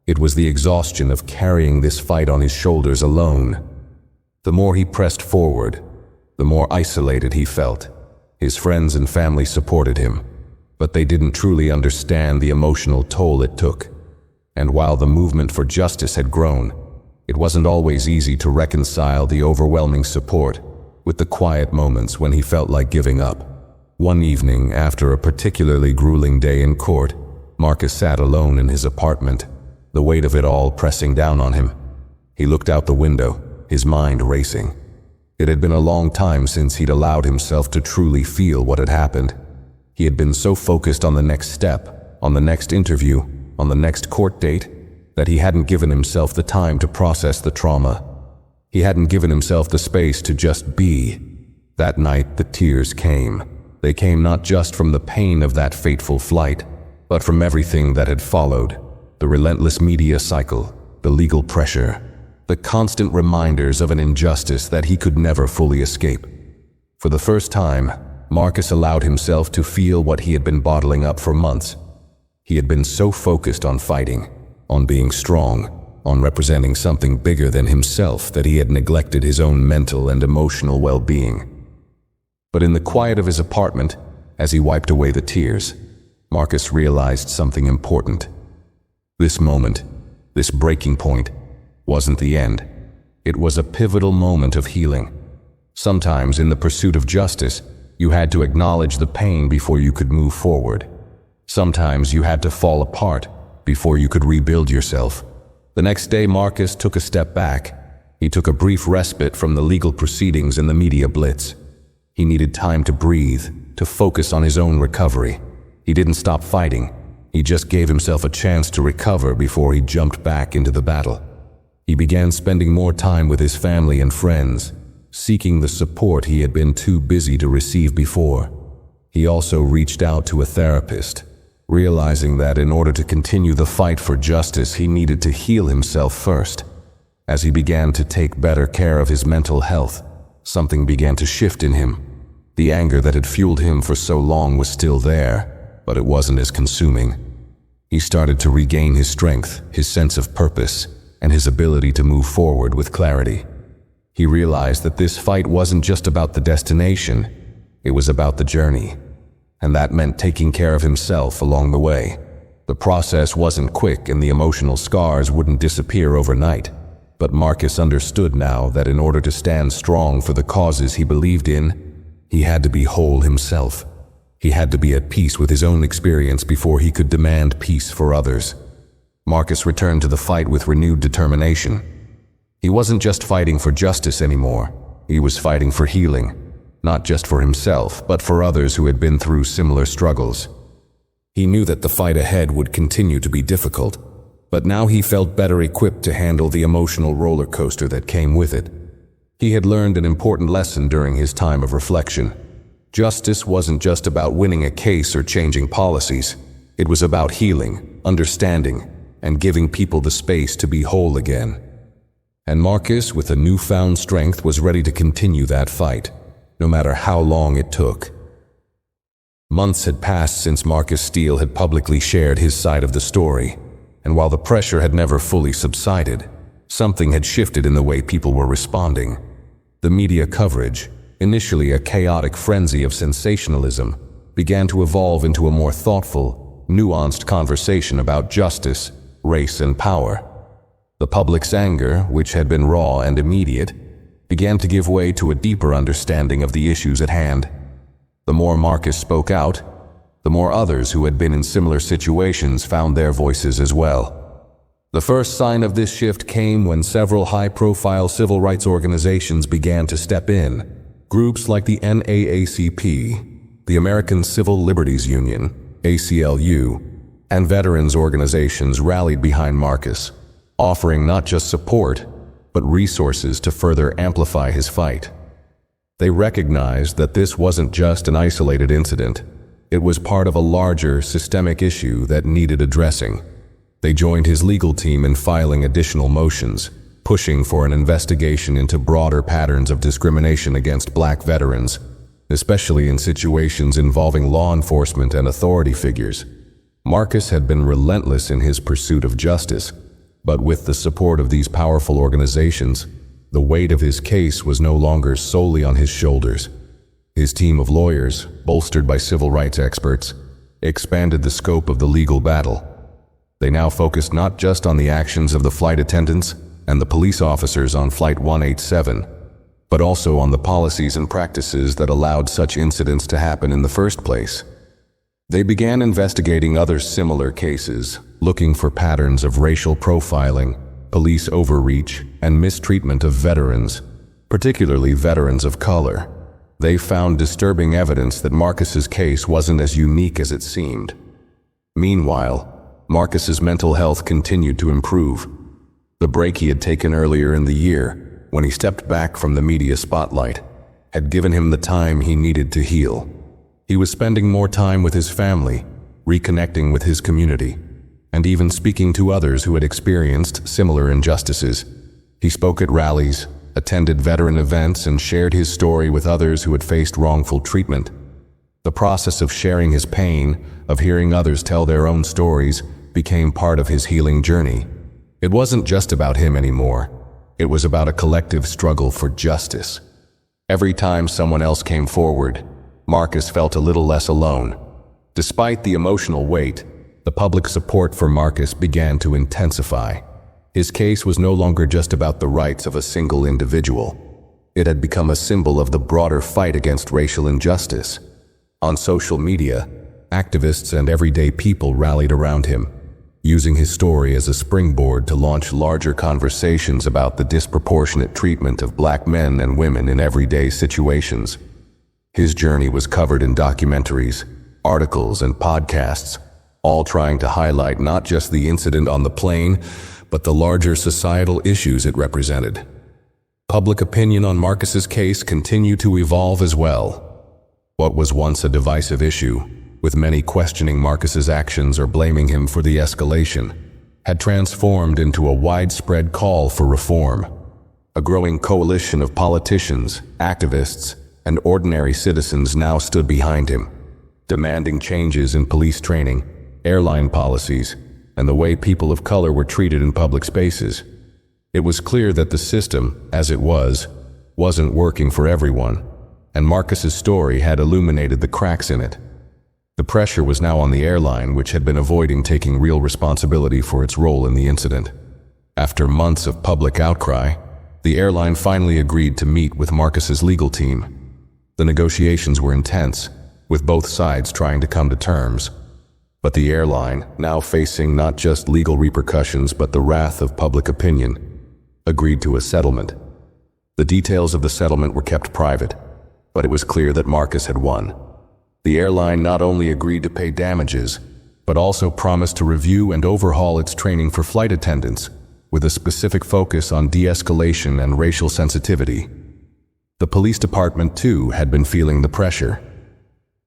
It was the exhaustion of carrying this fight on his shoulders alone. The more he pressed forward, the more isolated he felt. His friends and family supported him, but they didn't truly understand the emotional toll it took. And while the movement for justice had grown, it wasn't always easy to reconcile the overwhelming support with the quiet moments when he felt like giving up. One evening, after a particularly grueling day in court, Marcus sat alone in his apartment, the weight of it all pressing down on him. He looked out the window, his mind racing. It had been a long time since he'd allowed himself to truly feel what had happened. He had been so focused on the next step, on the next interview, on the next court date, that he hadn't given himself the time to process the trauma. He hadn't given himself the space to just be. That night, the tears came. They came not just from the pain of that fateful flight, but from everything that had followed. The relentless media cycle, the legal pressure, the constant reminders of an injustice that he could never fully escape. For the first time, Marcus allowed himself to feel what he had been bottling up for months. He had been so focused on fighting, on being strong, on representing something bigger than himself that he had neglected his own mental and emotional well-being. But in the quiet of his apartment, as he wiped away the tears, Marcus realized something important. This moment, this breaking point, wasn't the end. It was a pivotal moment of healing. Sometimes in the pursuit of justice, you had to acknowledge the pain before you could move forward. Sometimes you had to fall apart before you could rebuild yourself. The next day, Marcus took a step back. He took a brief respite from the legal proceedings and the media blitz. He needed time to breathe, to focus on his own recovery. He didn't stop fighting. He just gave himself a chance to recover before he jumped back into the battle. He began spending more time with his family and friends, seeking the support he had been too busy to receive before. He also reached out to a therapist, realizing that in order to continue the fight for justice, he needed to heal himself first. As he began to take better care of his mental health, something began to shift in him. The anger that had fueled him for so long was still there, but it wasn't as consuming. He started to regain his strength, his sense of purpose, and his ability to move forward with clarity. He realized that this fight wasn't just about the destination, it was about the journey. And that meant taking care of himself along the way. The process wasn't quick and the emotional scars wouldn't disappear overnight. But Marcus understood now that in order to stand strong for the causes he believed in, he had to be whole himself. He had to be at peace with his own experience before he could demand peace for others. Marcus returned to the fight with renewed determination. He wasn't just fighting for justice anymore. He was fighting for healing, not just for himself, but for others who had been through similar struggles. He knew that the fight ahead would continue to be difficult, but now he felt better equipped to handle the emotional roller coaster that came with it. He had learned an important lesson during his time of reflection. Justice wasn't just about winning a case or changing policies. It was about healing, understanding, and giving people the space to be whole again. And Marcus, with a newfound strength, was ready to continue that fight, no matter how long it took. Months had passed since Marcus Steele had publicly shared his side of the story, and while the pressure had never fully subsided, something had shifted in the way people were responding. The media coverage, initially a chaotic frenzy of sensationalism, began to evolve into a more thoughtful, nuanced conversation about justice, race, and power. The public's anger, which had been raw and immediate, began to give way to a deeper understanding of the issues at hand. The more Marcus spoke out, the more others who had been in similar situations found their voices as well. The first sign of this shift came when several high-profile civil rights organizations began to step in. Groups like the NAACP, the American Civil Liberties Union, ACLU, and veterans organizations rallied behind Marcus, offering not just support, but resources to further amplify his fight. They recognized that this wasn't just an isolated incident. It was part of a larger, systemic issue that needed addressing. They joined his legal team in filing additional motions, pushing for an investigation into broader patterns of discrimination against Black veterans, especially in situations involving law enforcement and authority figures. Marcus had been relentless in his pursuit of justice, but with the support of these powerful organizations, the weight of his case was no longer solely on his shoulders. His team of lawyers, bolstered by civil rights experts, expanded the scope of the legal battle. They now focused not just on the actions of the flight attendants and the police officers on Flight 187, but also on the policies and practices that allowed such incidents to happen in the first place. They began investigating other similar cases, looking for patterns of racial profiling, police overreach, and mistreatment of veterans, particularly veterans of color. They found disturbing evidence that Marcus's case wasn't as unique as it seemed. Meanwhile, Marcus's mental health continued to improve. The break he had taken earlier in the year, when he stepped back from the media spotlight, had given him the time he needed to heal. He was spending more time with his family, reconnecting with his community, and even speaking to others who had experienced similar injustices. He spoke at rallies, attended veteran events, and shared his story with others who had faced wrongful treatment. The process of sharing his pain, of hearing others tell their own stories, became part of his healing journey. It wasn't just about him anymore. It was about a collective struggle for justice. Every time someone else came forward, Marcus felt a little less alone. Despite the emotional weight, the public support for Marcus began to intensify. His case was no longer just about the rights of a single individual. It had become a symbol of the broader fight against racial injustice. On social media, activists and everyday people rallied around him, using his story as a springboard to launch larger conversations about the disproportionate treatment of Black men and women in everyday situations. His journey was covered in documentaries, articles, and podcasts, all trying to highlight not just the incident on the plane, but the larger societal issues it represented. Public opinion on Marcus's case continued to evolve as well. What was once a divisive issue, with many questioning Marcus's actions or blaming him for the escalation, had transformed into a widespread call for reform. A growing coalition of politicians, activists, and ordinary citizens now stood behind him, demanding changes in police training, airline policies, and the way people of color were treated in public spaces. It was clear that the system, as it wasn't working for everyone, and Marcus's story had illuminated the cracks in it. The pressure was now on the airline, which had been avoiding taking real responsibility for its role in the incident. After months of public outcry, the airline finally agreed to meet with Marcus's legal team. The negotiations were intense, with both sides trying to come to terms. But the airline, now facing not just legal repercussions but the wrath of public opinion, agreed to a settlement. The details of the settlement were kept private, but it was clear that Marcus had won. The airline not only agreed to pay damages, but also promised to review and overhaul its training for flight attendants, with a specific focus on de-escalation and racial sensitivity. The police department, too, had been feeling the pressure.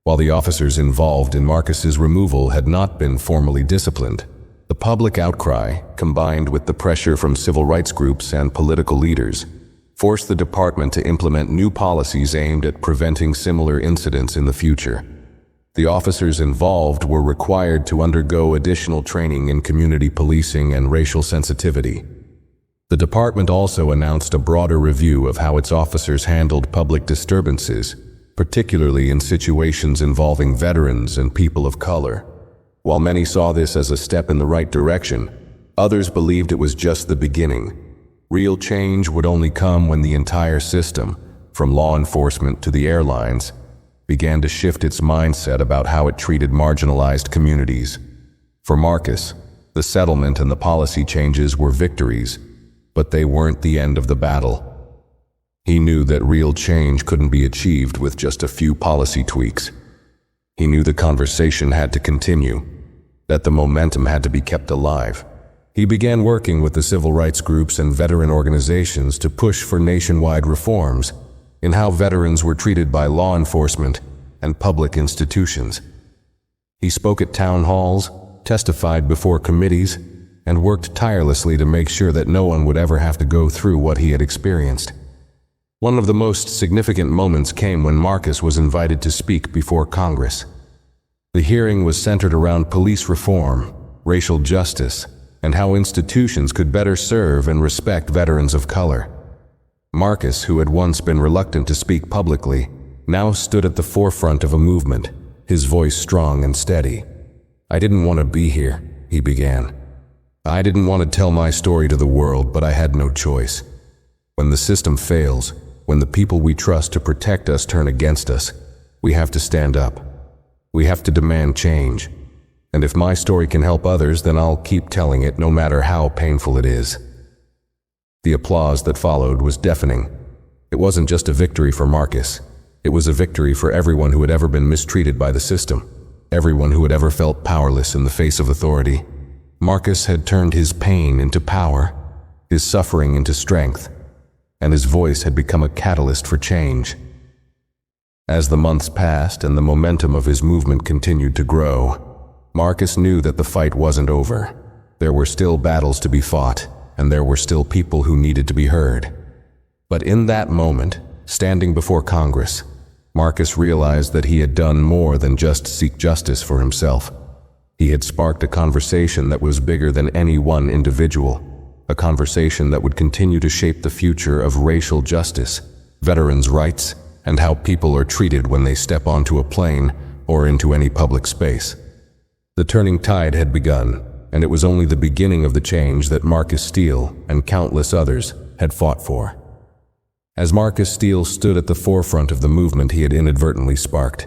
While the officers involved in Marcus's removal had not been formally disciplined, the public outcry, combined with the pressure from civil rights groups and political leaders, forced the department to implement new policies aimed at preventing similar incidents in the future. The officers involved were required to undergo additional training in community policing and racial sensitivity. The department also announced a broader review of how its officers handled public disturbances, particularly in situations involving veterans and people of color. While many saw this as a step in the right direction, others believed it was just the beginning. Real change would only come when the entire system, from law enforcement to the airlines, began to shift its mindset about how it treated marginalized communities. For Marcus, the settlement and the policy changes were victories, but they weren't the end of the battle. He knew that real change couldn't be achieved with just a few policy tweaks. He knew the conversation had to continue, that the momentum had to be kept alive. He began working with the civil rights groups and veteran organizations to push for nationwide reforms in how veterans were treated by law enforcement and public institutions. He spoke at town halls, testified before committees, and worked tirelessly to make sure that no one would ever have to go through what he had experienced. One of the most significant moments came when Marcus was invited to speak before Congress. The hearing was centered around police reform, racial justice, and how institutions could better serve and respect veterans of color. Marcus, who had once been reluctant to speak publicly, now stood at the forefront of a movement, his voice strong and steady. "I didn't want to be here," he began. "I didn't want to tell my story to the world, but I had no choice. When the system fails, when the people we trust to protect us turn against us, we have to stand up. We have to demand change. And if my story can help others, then I'll keep telling it no matter how painful it is." The applause that followed was deafening. It wasn't just a victory for Marcus. It was a victory for everyone who had ever been mistreated by the system, everyone who had ever felt powerless in the face of authority. Marcus had turned his pain into power, his suffering into strength, and his voice had become a catalyst for change. As the months passed and the momentum of his movement continued to grow, Marcus knew that the fight wasn't over. There were still battles to be fought, and there were still people who needed to be heard. But in that moment, standing before Congress, Marcus realized that he had done more than just seek justice for himself. He had sparked a conversation that was bigger than any one individual, a conversation that would continue to shape the future of racial justice, veterans' rights, and how people are treated when they step onto a plane or into any public space. The turning tide had begun, and it was only the beginning of the change that Marcus Steele and countless others had fought for. As Marcus Steele stood at the forefront of the movement he had inadvertently sparked,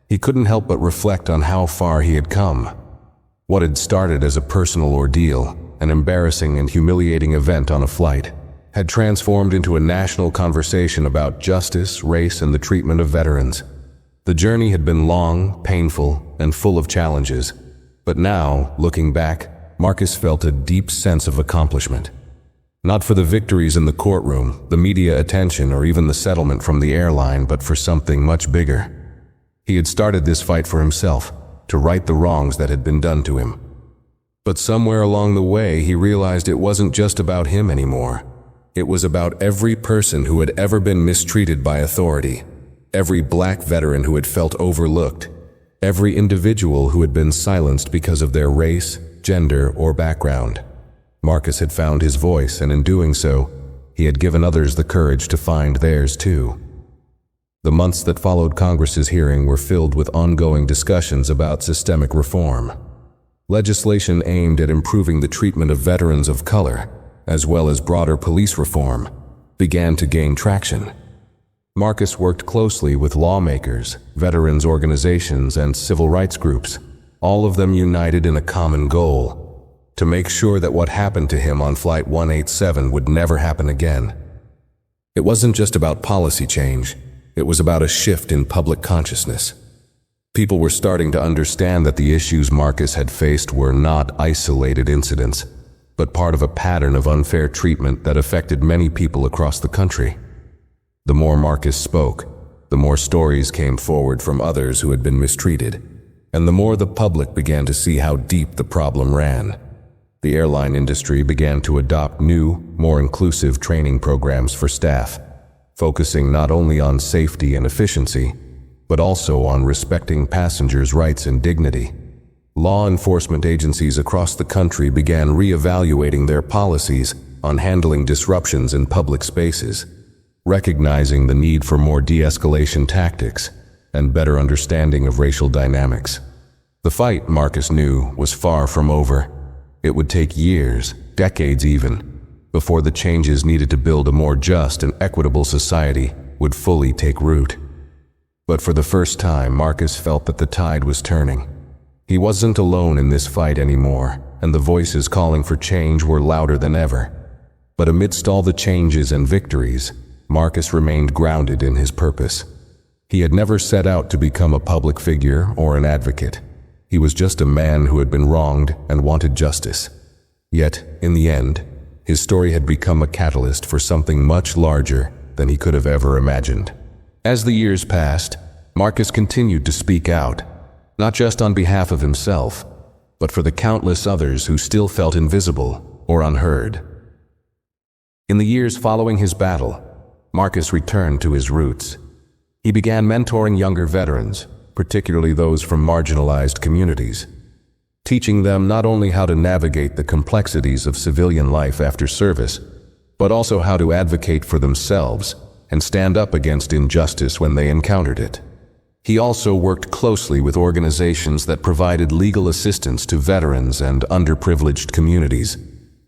he couldn't help but reflect on how far he had come. What had started as a personal ordeal, an embarrassing and humiliating event on a flight, had transformed into a national conversation about justice, race, and the treatment of veterans. The journey had been long, painful, and full of challenges, but now, looking back, Marcus felt a deep sense of accomplishment. Not for the victories in the courtroom, the media attention, or even the settlement from the airline, but for something much bigger. He had started this fight for himself, to right the wrongs that had been done to him. But somewhere along the way, he realized it wasn't just about him anymore. It was about every person who had ever been mistreated by authority, every black veteran who had felt overlooked, every individual who had been silenced because of their race, gender, or background. Marcus had found his voice, and in doing so, he had given others the courage to find theirs too. The months that followed Congress's hearing were filled with ongoing discussions about systemic reform. Legislation aimed at improving the treatment of veterans of color, as well as broader police reform, began to gain traction. Marcus worked closely with lawmakers, veterans organizations, and civil rights groups, all of them united in a common goal: to make sure that what happened to him on Flight 187 would never happen again. It wasn't just about policy change, it was about a shift in public consciousness. People were starting to understand that the issues Marcus had faced were not isolated incidents, but part of a pattern of unfair treatment that affected many people across the country. The more Marcus spoke, the more stories came forward from others who had been mistreated, and the more the public began to see how deep the problem ran. The airline industry began to adopt new, more inclusive training programs for staff, focusing not only on safety and efficiency, but also on respecting passengers' rights and dignity. Law enforcement agencies across the country began re-evaluating their policies on handling disruptions in public spaces, recognizing the need for more de-escalation tactics and better understanding of racial dynamics. The fight, Marcus knew, was far from over. It would take years, decades even, before the changes needed to build a more just and equitable society would fully take root. But for the first time, Marcus felt that the tide was turning. He wasn't alone in this fight anymore, and the voices calling for change were louder than ever. But amidst all the changes and victories, Marcus remained grounded in his purpose. He had never set out to become a public figure or an advocate. He was just a man who had been wronged and wanted justice. Yet, in the end, his story had become a catalyst for something much larger than he could have ever imagined. As the years passed, Marcus continued to speak out, not just on behalf of himself, but for the countless others who still felt invisible or unheard. In the years following his battle, Marcus returned to his roots. He began mentoring younger veterans, particularly those from marginalized communities, teaching them not only how to navigate the complexities of civilian life after service, but also how to advocate for themselves and stand up against injustice when they encountered it. He also worked closely with organizations that provided legal assistance to veterans and underprivileged communities,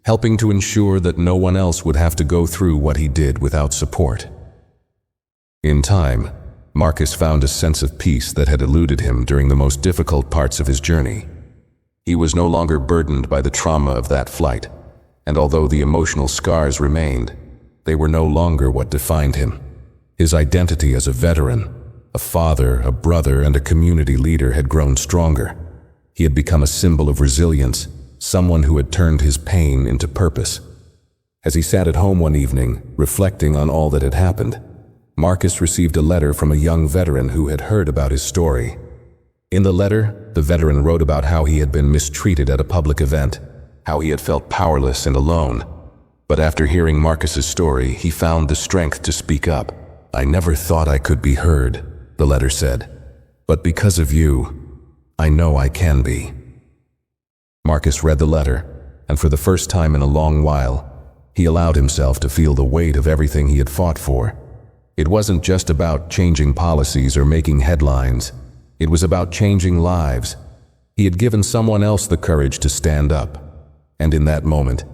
helping to ensure that no one else would have to go through what he did without support. In time, Marcus found a sense of peace that had eluded him during the most difficult parts of his journey. He was no longer burdened by the trauma of that flight, and although the emotional scars remained, they were no longer what defined him. His identity as a veteran, a father, a brother, and a community leader had grown stronger. He had become a symbol of resilience, someone who had turned his pain into purpose. As he sat at home one evening, reflecting on all that had happened, Marcus received a letter from a young veteran who had heard about his story. In the letter, the veteran wrote about how he had been mistreated at a public event, how he had felt powerless and alone. But after hearing Marcus's story, he found the strength to speak up. "I never thought I could be heard," the letter said. "But because of you, I know I can be." Marcus read the letter, and for the first time in a long while, he allowed himself to feel the weight of everything he had fought for. It wasn't just about changing policies or making headlines. It was about changing lives. He had given someone else the courage to stand up. And in that moment,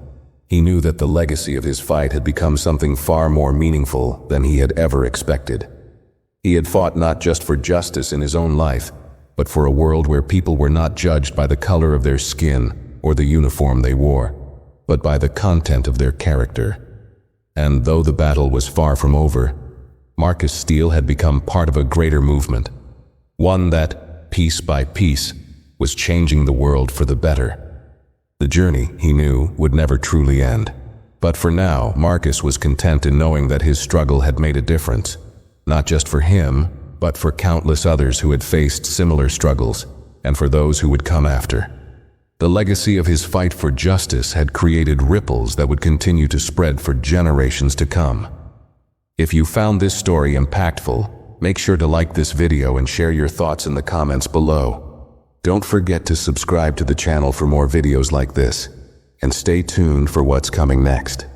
he knew that the legacy of his fight had become something far more meaningful than he had ever expected. He had fought not just for justice in his own life, but for a world where people were not judged by the color of their skin or the uniform they wore, but by the content of their character. And though the battle was far from over, Marcus Steele had become part of a greater movement, one that, piece by piece, was changing the world for the better. The journey, he knew, would never truly end. But for now, Marcus was content in knowing that his struggle had made a difference, not just for him, but for countless others who had faced similar struggles, and for those who would come after. The legacy of his fight for justice had created ripples that would continue to spread for generations to come. If you found this story impactful, make sure to like this video and share your thoughts in the comments below. Don't forget to subscribe to the channel for more videos like this, and stay tuned for what's coming next.